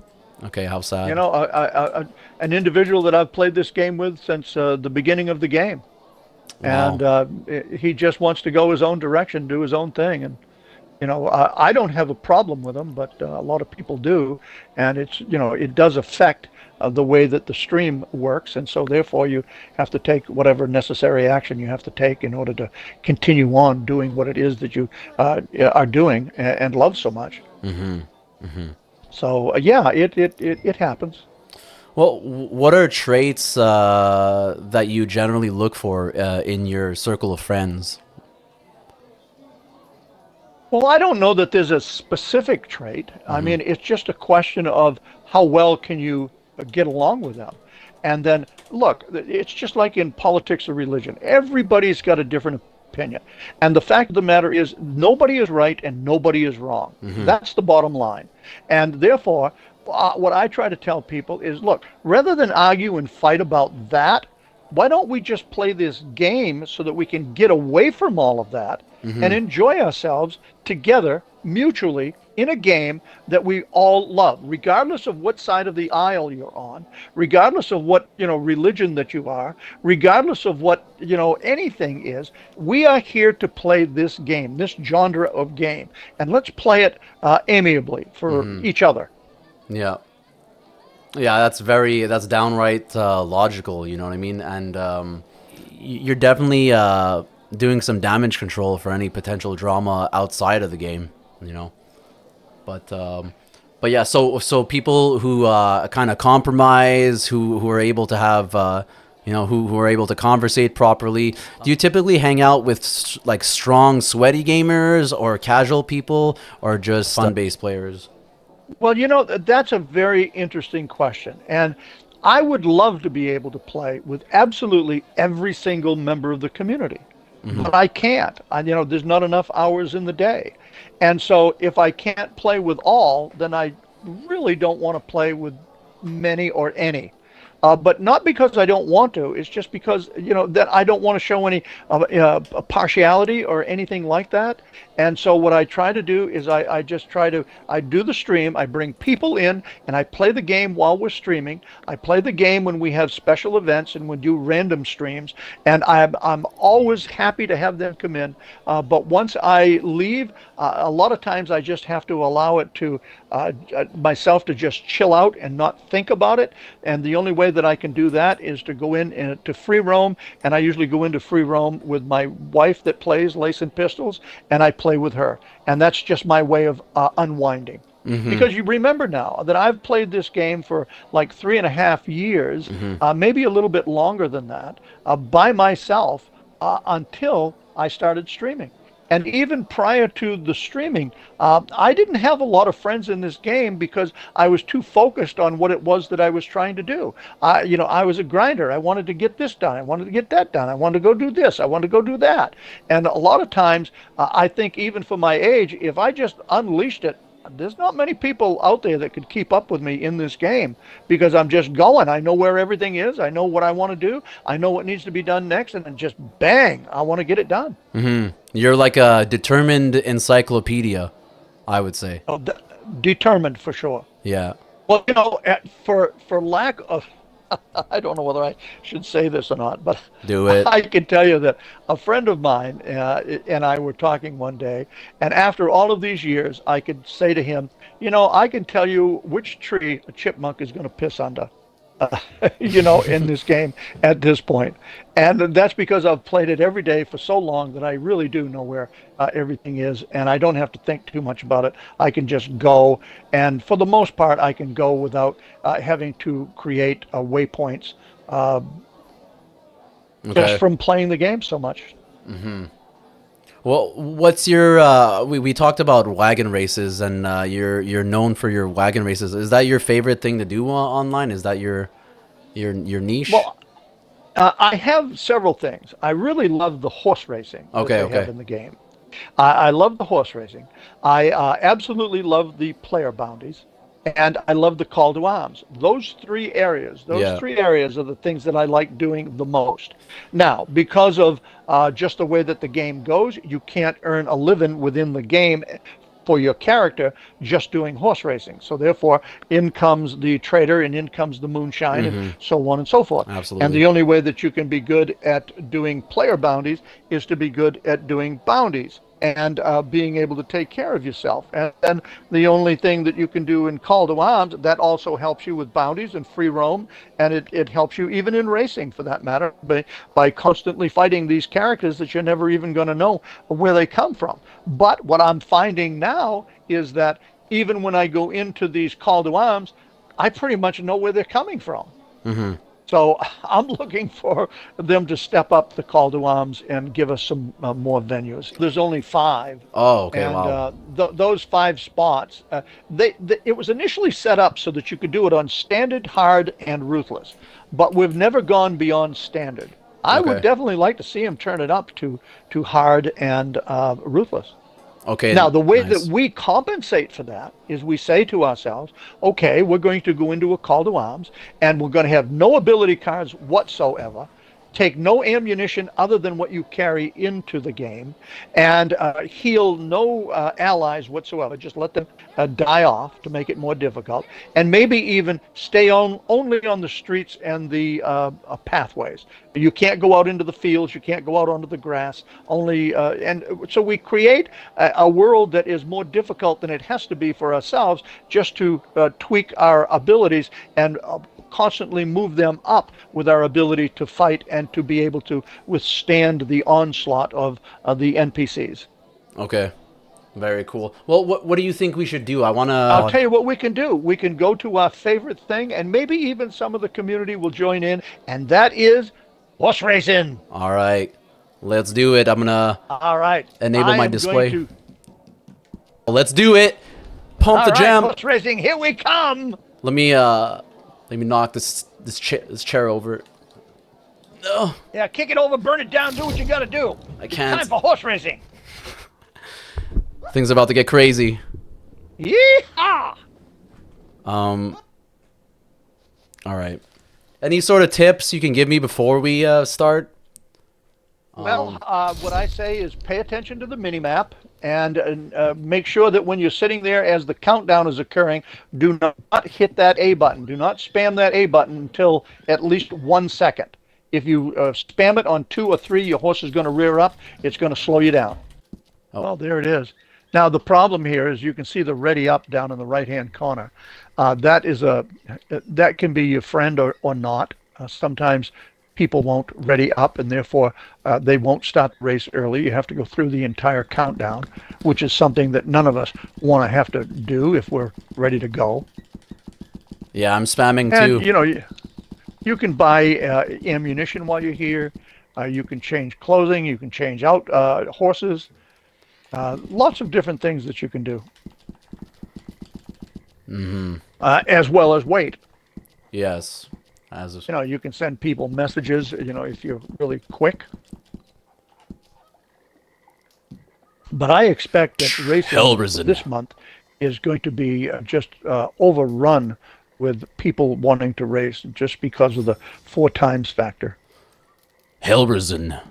Okay, how You sad. know, an individual that I've played this game with since the beginning of the game, and Wow. he just wants to go his own direction, do his own thing, and I don't have a problem with them, but a lot of people do, and it does affect the way that the stream works, and so therefore you have to take whatever necessary action you have to take in order to continue on doing what it is that you are doing and love so much. So yeah, it happens. Well, what are traits that you generally look for in your circle of friends? Well, I don't know that there's a specific trait. I mean, it's just a question of how well can you get along with them. And then, look, it's just like in politics or religion. Everybody's got a different opinion. And the fact of the matter is, nobody is right and nobody is wrong. That's the bottom line. And therefore, what I try to tell people is, look, rather than argue and fight about that, why don't we just play this game so that we can get away from all of that and enjoy ourselves together mutually in a game that we all love, regardless of what side of the aisle you're on, regardless of what, religion that you are, regardless of what, anything is. We are here to play this game, this genre of game, and let's play it amiably for each other. Yeah. Yeah, that's downright logical, you know what I mean? And you're definitely doing some damage control for any potential drama outside of the game, you know. But yeah, so people who kind of compromise, who are able to have who are able to conversate properly. Do you typically hang out with like strong, sweaty gamers, or casual people, or just fun-based players? Well, that's a very interesting question. And I would love to be able to play with absolutely every single member of the community. But I can't. There's not enough hours in the day. And so if I can't play with all, then I really don't want to play with many or any. but not because I don't want to. It's just because, that I don't want to show any partiality or anything like that. And so what I try to do is I just try to, I do the stream, I bring people in, and I play the game while we're streaming. I play the game when we have special events and we do random streams. And I'm always happy to have them come in. But once I leave, a lot of times I just have to allow it to myself to just chill out and not think about it. And the only way that I can do that is to go in and to free roam. And I usually go into free roam with my wife that plays Lace and Pistols, and I play with her. And that's just my way of unwinding. Mm-hmm. Because you remember now that I've played this game for like 3.5 years, Mm-hmm. maybe a little bit longer than that, by myself until I started streaming. And even prior to the streaming, I didn't have a lot of friends in this game because I was too focused on what it was that I was trying to do. I was a grinder. I wanted to get this done. I wanted to get that done. I wanted to go do this. I wanted to go do that. And a lot of times, I think even for my age, if I just unleashed it, there's not many people out there that could keep up with me in this game because I'm just going. I know where everything is. I know what I want to do. I know what needs to be done next, and then just bang, I want to get it done. Mm-hmm. You're like a determined encyclopedia, I would say. Oh, determined for sure. Yeah. Well, for lack of, I don't know whether I should say this or not, but Do it. I can tell you that a friend of mine and I were talking one day, and after all of these years, I could say to him, I can tell you which tree a chipmunk is going to piss under. In this game at this point. And that's because I've played it every day for so long that I really do know where everything is, and I don't have to think too much about it. I can just go, and for the most part, I can go without having to create waypoints just Okay. from playing the game so much. Well, what's your we talked about wagon races and you're known for your wagon races. Is that your favorite thing to do online? Is that your niche? Well, I have several things. I really love the horse racing that Okay, they have okay. in the game. I love the horse racing. I absolutely love the player bounties, and I love the call to arms. Those Yeah. three areas are the things that I like doing the most. Now, because of just the way that the game goes, you can't earn a living within the game for your character just doing horse racing. So therefore, in comes the trader and in comes the moonshine and Mm-hmm. so on and so forth. And Absolutely. the only way that you can be good at doing player bounties is to be good at doing bounties and being able to take care of yourself. And then the only thing that you can do in call to arms, that also helps you with bounties and free roam. And it helps you even in racing for that matter by constantly fighting these characters that you're never even going to know where they come from. But what I'm finding now is that even when I go into these call to arms, I pretty much know where they're coming from. Mm-hmm. So I'm looking for them to step up the call to arms and give us some more venues. There's only five, Oh, okay. and Wow. those five spots, it was initially set up so that you could do it on standard, hard, and ruthless, but we've never gone beyond standard. I would Okay. definitely like to see them turn it up to hard and ruthless. Okay. Now, the way that Nice. we compensate for that is we say to ourselves, okay, we're going to go into a call to arms and we're going to have no ability cards whatsoever, take no ammunition other than what you carry into the game, and heal no allies whatsoever. Just let them die off to make it more difficult, and maybe even stay on only on the streets and the pathways. You can't go out into the fields. You can't go out onto the grass. Only, and so we create a world that is more difficult than it has to be for ourselves, just to tweak our abilities and constantly move them up with our ability to fight and to be able to withstand the onslaught of the NPCs. Okay. Very cool. Well, what do you think we should do? I I'll wanna. tell you what we can do. We can go to our favorite thing, and maybe even some of the community will join in, and that is horse racing. All right. Let's do it. I'm gonna All right. enable I my am going display. to. Let's do it. Pump the All right, jam. horse racing, here we come. Let me knock this chair over. No, Yeah, kick it over, burn it down, do what you got to do. I It's time can't. for horse racing. Things about to get crazy. Yeehaw! Um. All right. Any sort of tips you can give me before we start? Well, what I say is pay attention to the mini map and make sure that when you're sitting there as the countdown is occurring, do not hit that A button. Do not spam that A button until at least 1 second. If you spam it on 2 or 3, your horse is going to rear up. It's going to slow you down. Oh. Well, there it is. Now, the problem here is you can see the ready up down in the right-hand corner. That can be your friend or not. Sometimes people won't ready up, and therefore they won't start the race early. You have to go through the entire countdown, which is something that none of us want to have to do if we're ready to go. Yeah, I'm spamming And too. you know, you can buy ammunition while you're here. You can change clothing. You can change out horses. Lots of different things that you can do. As well as wait. Yes. You know, you can send people messages, you know, if you're really quick. But I expect that racing Hellrisen. this month is going to be just overrun with people wanting to race just because of the 4 times factor. Hellrisen.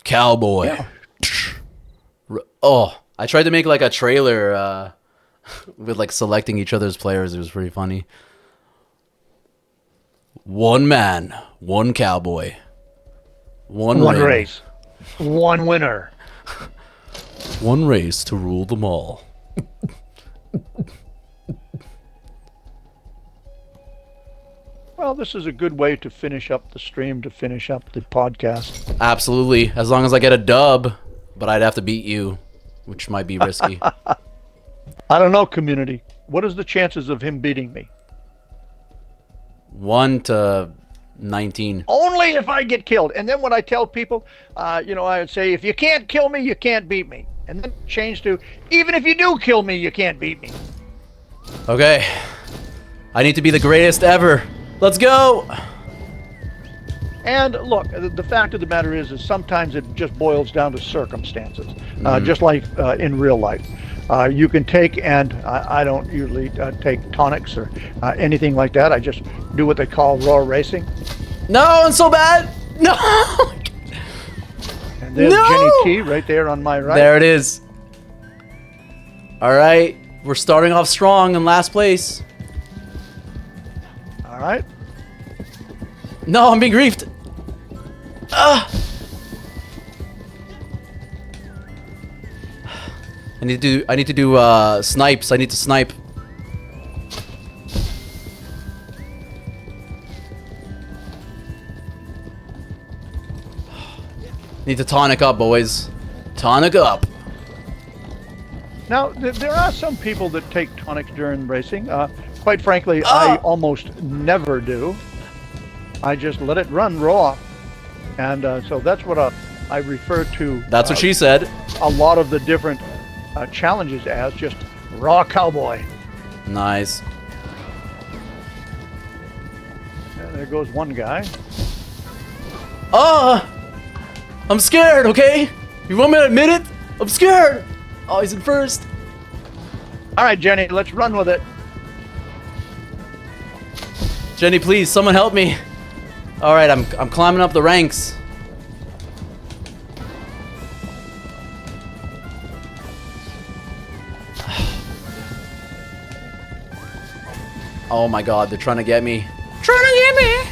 Cowboy. Yeah. Oh, I tried to make like a trailer with like selecting each other's players. It was pretty funny. One man, one cowboy. One race. One winner. One race to rule them all. Well, this is a good way to finish up the stream, to finish up the podcast. Absolutely. As long as I get a dub, but I'd have to beat you, which might be risky. I don't know, community. What is the chances of him beating me? 1 to 19. Only if I get killed. And then when I tell people, you know, I would say, if you can't kill me, you can't beat me. And then change to, even if you do kill me, you can't beat me. Okay. I need to be the greatest ever. Let's go. And look, the fact of the matter is sometimes it just boils down to circumstances, just like in real life. You can take, and I don't usually take tonics or anything like that. I just do what they call raw racing. No, I'm so bad. No. And there's No! Jenny T right there on my right. There it is. All right. We're starting off strong in last place. All right. No, I'm being griefed. Ah. I need to do snipes. I need to snipe. Need to tonic up, boys. Tonic up. Now, there are some people that take tonics during racing. Quite frankly, I almost never do. I just let it run raw. And so that's what I refer to. That's what she said. A lot of the different challenges as just raw cowboy. Nice. And there goes one guy. I'm scared, okay? You want me to admit it? I'm scared. Oh, he's in first. All right, Jenny, let's run with it. Jenny, please, someone help me. All right, I'm climbing up the ranks. Oh my God, they're trying to get me. Trying to get me.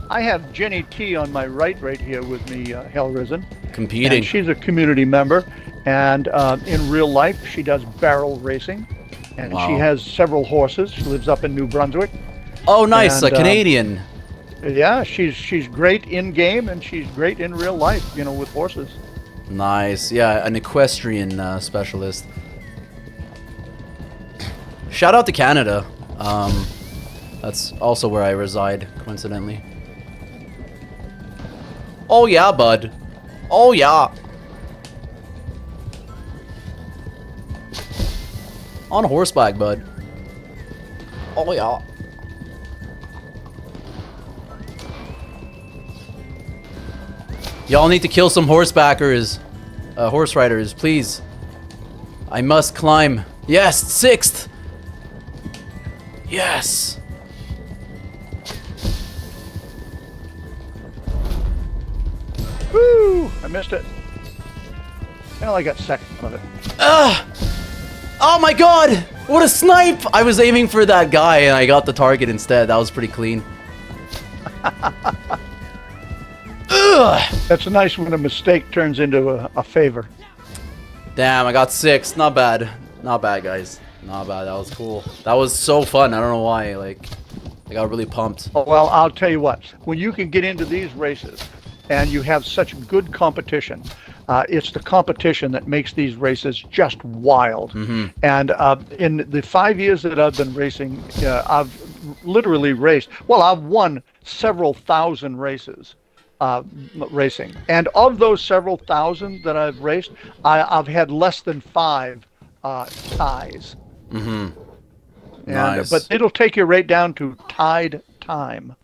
I have Jenny T on my right here with me, Hellrisen. Competing. And she's a community member, and in real life, she does barrel racing, and Wow. she has several horses. She lives up in New Brunswick. Oh, nice, And, a Canadian. Yeah, she's great in game, and she's great in real life, you know, with horses. Nice, yeah, an equestrian specialist. Shout out to Canada. That's also where I reside, coincidentally. Oh yeah, bud. Oh yeah. On horseback, bud. Oh yeah. Y'all need to kill some horsebackers, horse riders, please. I must climb Yes, 6th. Yes. Woo! I missed it. Well, I got second of it. Oh my god! What a snipe! I was aiming for that guy and I got the target instead. That was pretty clean. Ugh! That's nice when a mistake turns into a favor. Damn, I got 6th. Not bad. Not bad, guys. Not bad. That was cool. That was so fun. I don't know why. Like, I got really pumped. Oh, well, I'll tell you what. When you can get into these races and you have such good competition, it's the competition that makes these races just wild. And in the 5 years that I've been racing, I've literally raced. Well, I've won several thousand races. Racing, and of those several thousand that I've raced, I've had less than 5 ties. Nice. But it'll take you right down to tied time,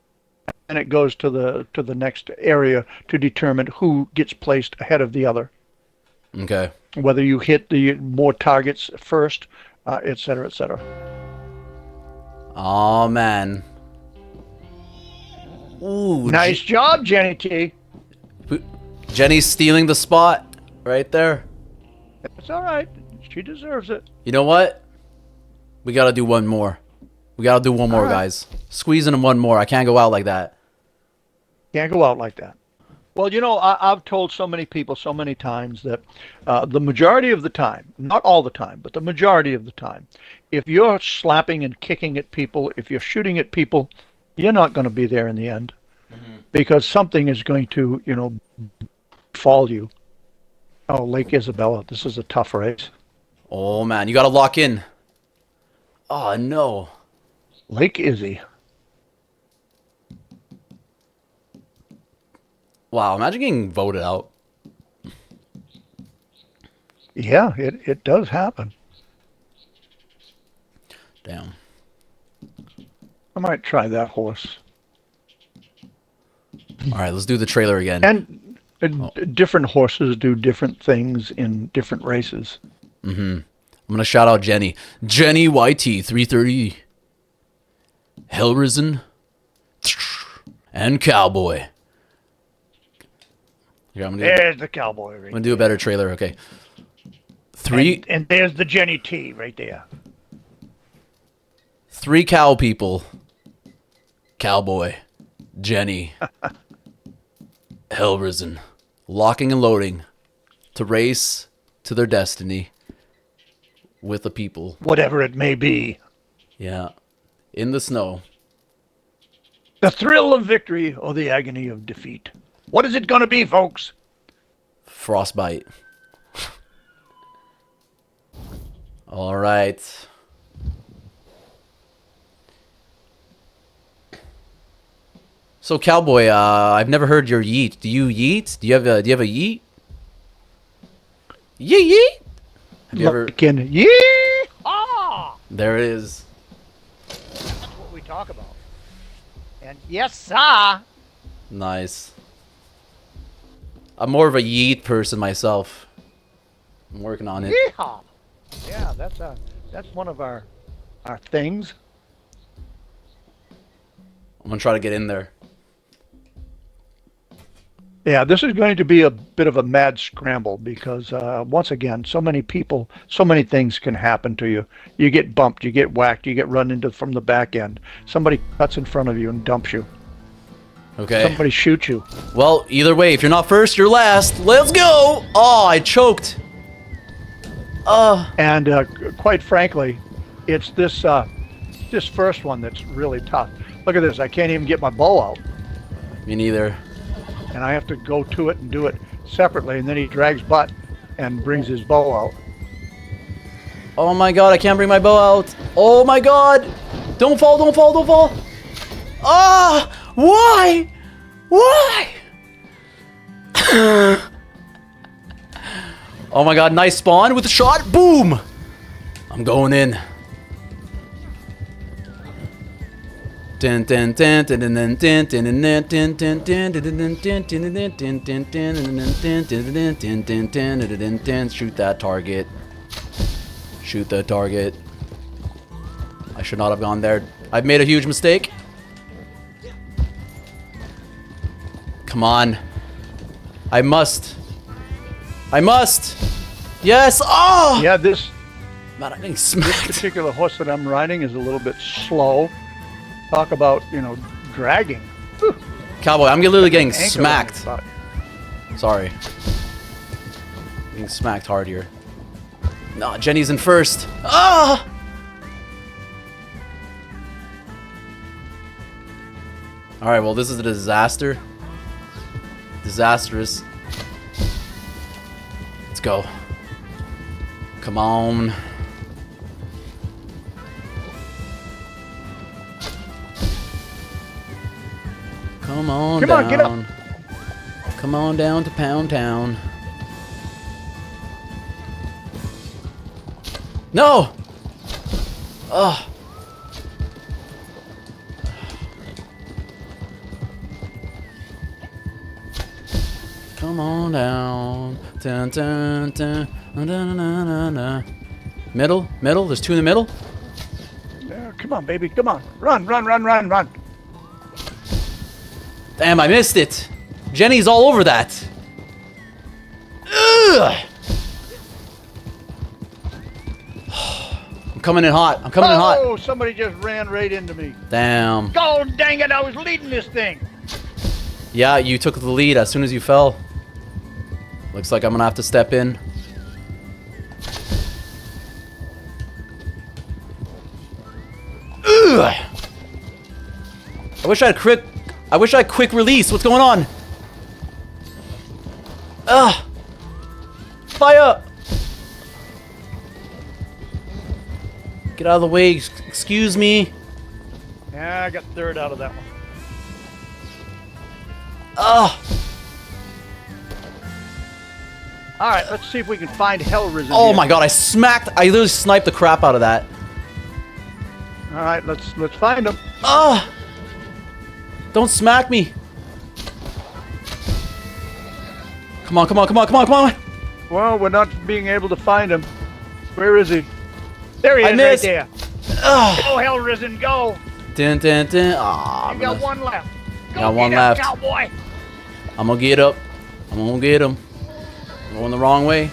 and it goes to the next area to determine who gets placed ahead of the other. Okay. Whether you hit the more targets first, et cetera, et cetera. Oh man. Ooh, Nice job, Jenny T. Jenny's stealing the spot right there. It's all right. She deserves it. You know what? We gotta do one more. We gotta do one more, All right. guys. Squeeze in one more. I can't go out like that. Can't go out like that. Well, you know, I've told so many people so many times that the majority of the time, not all the time, but the majority of the time, if you're slapping and kicking at people, if you're shooting at people, you're not going to be there in the end, because something is going to, you know, fall you. Oh, Lake Isabella, this is a tough race. Oh man, you gotta lock in. Oh no. Lake Izzy. Wow, imagine getting voted out. Yeah, it does happen. Damn. I might try that horse. All right, let's do the trailer again. And different horses do different things in different races. I'm gonna shout out Jenny. Jenny YT 330. Hellrisen. And Cowboy. Here, There's the Cowboy. I'm gonna do a better trailer, okay. 3 And there's the Jenny T right there. 3 cow people. Cowboy. Jenny. Hellrisen. Locking and loading to race to their destiny with the people. Whatever it may be. Yeah. In the snow. The thrill of victory or the agony of defeat. What is it going to be, folks? Frostbite. All right. So Cowboy, I've never heard your yeet. Do you yeet? Do you have a yeet? Yeet yeet. Have you ever? Yee-haw! There it is. That's what we talk about. And yes, sir. Nice. I'm more of a yeet person myself. I'm working on it. Yeehaw! Yeah, that's one of our things. I'm gonna try to get in there. Yeah, this is going to be a bit of a mad scramble because once again, so many people, so many things can happen to you. You get bumped, you get whacked, you get run into from the back end. Somebody cuts in front of you and dumps you. Okay. Somebody shoots you. Well, either way, if you're not first, you're last. Let's go! Oh, I choked. And quite frankly, it's this first one that's really tough. Look at this, I can't even get my bow out. Me neither. And I have to go to it and do it separately, and then he drags butt and brings his bow out. Oh my god, I can't bring my bow out. Oh my god! Don't fall, don't fall, don't fall! Ah! Why? Why? Oh my god, nice spawn with a shot. Boom! I'm going in. Shoot that target. Shoot the target. I should not have gone there. I've made a huge mistake. Come on. I must. Yes. Oh! Yeah, this Man, I'm getting smacked. particular horse that I'm riding is a little bit slow. Talk about, dragging. Whew. Cowboy, I'm literally getting Anchor on smacked. his butt. Sorry. Getting smacked hard here. No, Jenny's in first. Ah! Alright, well, this is a disaster. Disastrous. Let's go. Come on. Come on Come down. on, get up. Come on down to Pound Town. No! Ugh. Come on down. Dun, dun, dun, dun, dun, dun, dun, dun. Middle? There's two in the middle? Come on, baby. Come on. Run, run, run, run, run. Damn, I missed it. Jenny's all over that. Ugh. I'm coming in hot. Oh, somebody just ran right into me. Damn. Oh, dang it. I was leading this thing. Yeah, you took the lead as soon as you fell. Looks like I'm gonna have to step in. Ugh. I wish I had quick release. What's going on? Ugh. Fire! Get out of the way. Excuse me. Yeah, I got third out of that one. Ugh. All right, let's see if we can find Hell Risen. Oh my god, I literally sniped the crap out of that. All right, let's find him. Ugh. Don't smack me. Come on, come on, come on, come on, come on. Well, we're not being able to find him. Where is he? There he I is, missed. right there. Ugh. Oh, Hell Risen, go! Dun, dun, dun. Aw, You got one left. Go Got one get him, left. Cowboy. I'm gonna get up. I'm gonna get him. I'm going the wrong way.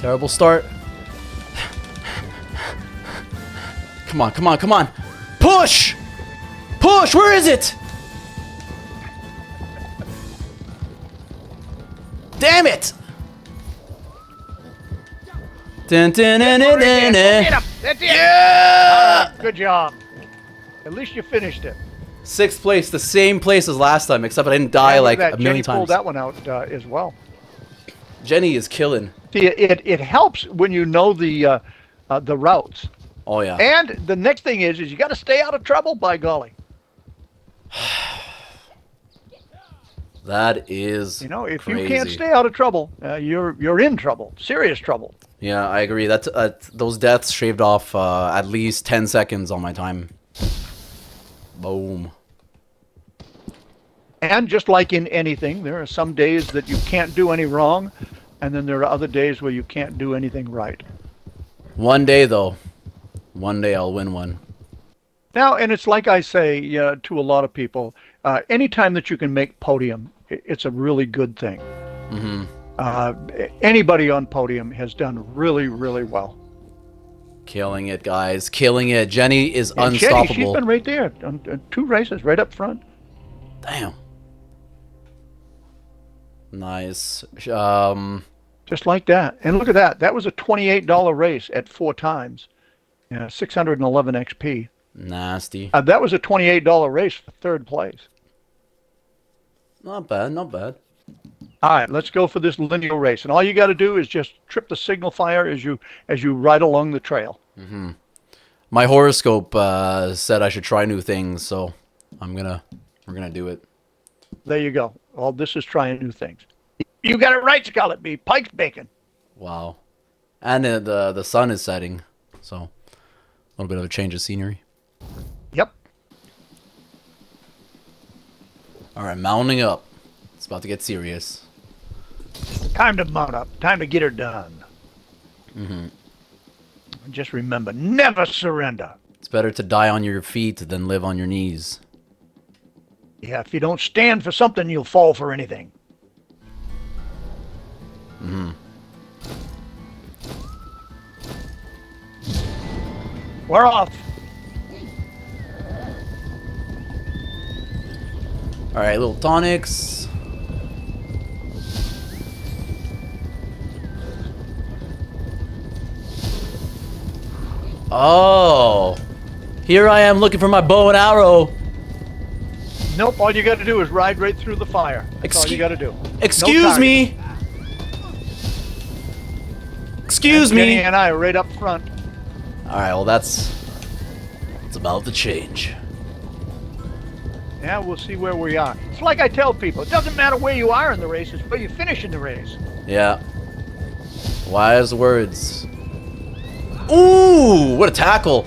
Terrible start. Come on, come on, come on. Push! Push! Where is it? Damn it! Dun, dun, dun, dun, dun, Get dun. him. That's it. Yeah! Good job. At least you finished it. 6th place, the same place as last time, except I didn't die Yeah, look like at a that. million Jenny pulled times. that one out as well. Jenny is killing. See, it helps when you know the routes. Oh yeah. And the next thing is you got to stay out of trouble. By golly, That is if crazy. you can't stay out of trouble, you're in trouble, serious trouble. Yeah, I agree. That's those deaths shaved off at least 10 seconds on my time. Boom. And just like in anything, there are some days that you can't do any wrong, and then there are other days where you can't do anything right. One day though, one day I'll win one. Now, and it's like I say to a lot of people, anytime that you can make podium, it's a really good thing. Mm-hmm. Anybody on podium has done really, really well. Killing it, guys. Killing it. Jenny is And unstoppable. Jenny, she's been right there on 2 races, right up front. Damn. Nice. Just like that. And look at that. That was a $28 race at 4 times. 611 XP. Nasty. That was a $28 race for 3rd place. Not bad, not bad. All right, let's go for this linear race. And all you got to do is just trip the signal fire as you ride along the trail. Mm-hmm. My horoscope said I should try new things, so we're gonna do it. There you go. All this is trying new things. You got it right, Scarlet Bee. Pike's bacon. Wow. And the sun is setting, so a little bit of a change of scenery. Yep. All right, mounting up. It's about to get serious. Time to mount up. Time to get her done. Mm-hmm. Just remember, never surrender. It's better to die on your feet than live on your knees. Yeah, if you don't stand for something, you'll fall for anything. We're off. Alright, little tonics. Oh. Here I am looking for my bow and arrow. Nope, all you got to do is ride right through the fire. That's all you got to do. Excuse me. Excuse me. Jenny and I are right up front. Alright, well that's about to change. Yeah, we'll see where we are. It's like I tell people, it doesn't matter where you are in the race, it's where you finish in the race. Yeah. Wise words. Ooh, what a tackle.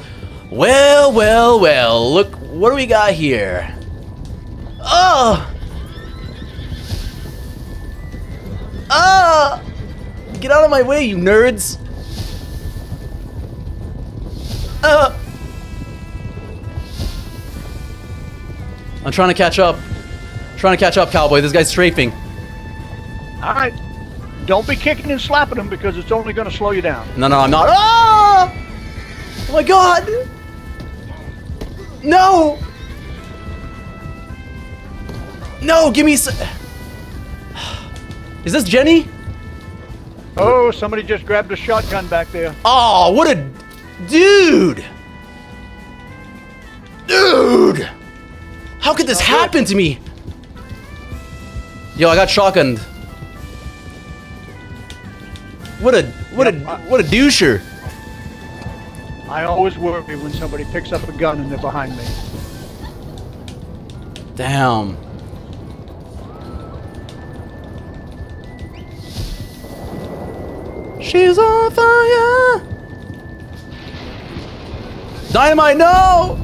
Well, well, well. Look, what do we got here? Oh! Ah! Get out of my way, you nerds! I'm trying to catch up. Trying to catch up, Cowboy. This guy's strafing. All right. Don't be kicking and slapping him because it's only going to slow you down. No, I'm not. Ah! Oh my god! No! No, give me Is this Jenny? Oh, somebody just grabbed a shotgun back there. Oh, what a dude! Dude! How could this happen to me? Yo, I got shotgunned. What a doucher. I always worry when somebody picks up a gun and they're behind me. Damn. She's on fire. Dynamite, no!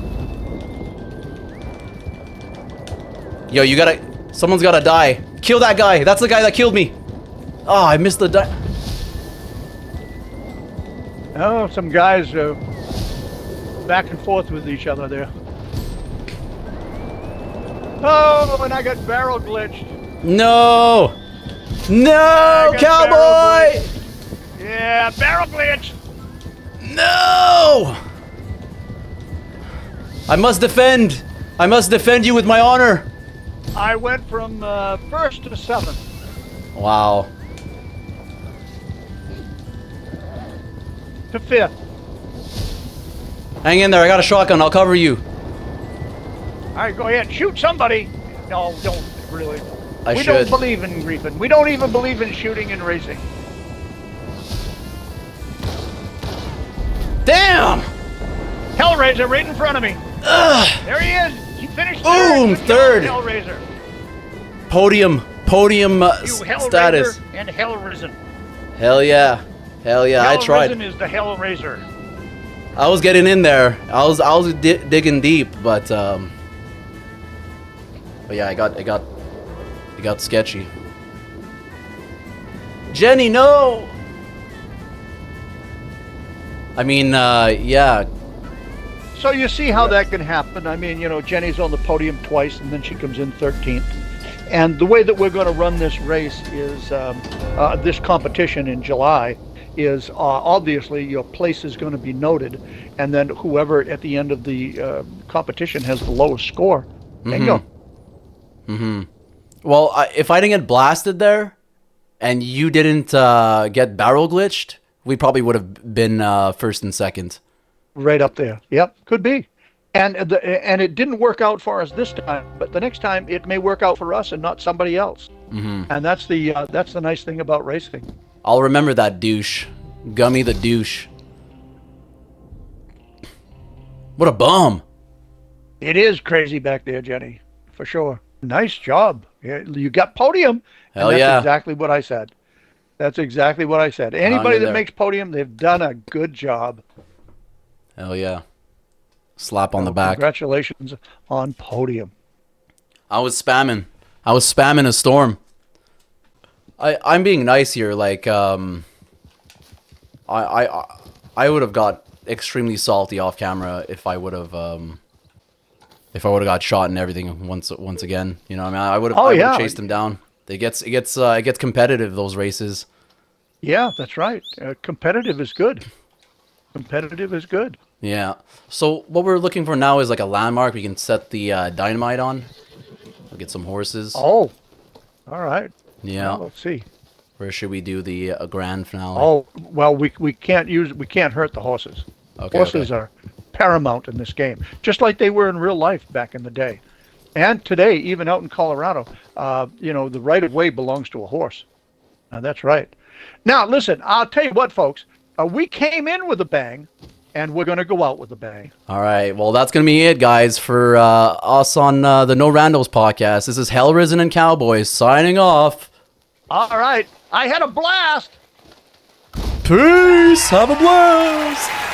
Yo, someone's gotta die. Kill that guy. That's the guy that killed me. Oh, I missed the Oh, some guys back and forth with each other there. Oh, and I got barrel glitched. No! No, Cowboy! Yeah, barrel glitch. No! I must defend. I must defend you with my honor. I went from first to seventh. Wow. To fifth. Hang in there. I got a shotgun. I'll cover you. All right, go ahead. Shoot somebody. No, don't really. We don't believe in reaping. We don't even believe in shooting and racing. Damn! Hellraiser right in front of me. Ugh. There he is. He finished Boom, third. Hellraiser. Podium status. And Hellrisen. Hell yeah. Hell yeah, I tried. Hellrisen is the Hellraiser. I was getting in there. I was digging deep, but yeah, it got sketchy. Jenny, no. I mean, yeah. So you see how that can happen. I mean, you know, Jenny's on the podium twice, and then she comes in 13th. And the way that we're going to run this race is, this competition in July, is obviously your place is going to be noted, and then whoever at the end of the competition has the lowest score, bingo. Well, if I didn't get blasted there, and you didn't get barrel glitched, we probably would have been first and second. Right up there. Yep, could be. And it didn't work out for us this time, but the next time it may work out for us and not somebody else. And that's the nice thing about racing. I'll remember that douche. Gummy the douche. What a bum. It is crazy back there, Jenny, for sure. Nice job. Yeah, you got podium. Hell and that's yeah. exactly what I said. That's exactly what I said. Anybody that makes podium, they've done a good job. Hell yeah. Slap on the back. Congratulations on podium. I was spamming a storm. I'm being nice here. Like, I would have got extremely salty off camera if I would have got shot and everything once again. You know, what I mean, Oh I would have yeah, chased him down. It gets competitive, those races. yeah, that's right. Competitive is good. Competitive is good. Yeah. So what we're looking for now is like a landmark we can set the dynamite on. We'll get some horses. Oh, all right. Yeah. Well, let's see. Where should we do the grand finale? Oh, well, we can't hurt the horses. Okay. Horses Okay. are paramount in this game, just like they were in real life back in the day, and today, even out in Colorado. The right of way belongs to a horse. That's right. Now, listen, I'll tell you what, folks. We came in with a bang, and we're going to go out with a bang. All right. Well, that's gonna be it, guys, for us on the No Randos podcast. This is Hell Risen and Cowboy signing off. All right. I had a blast. Peace. Have a blast.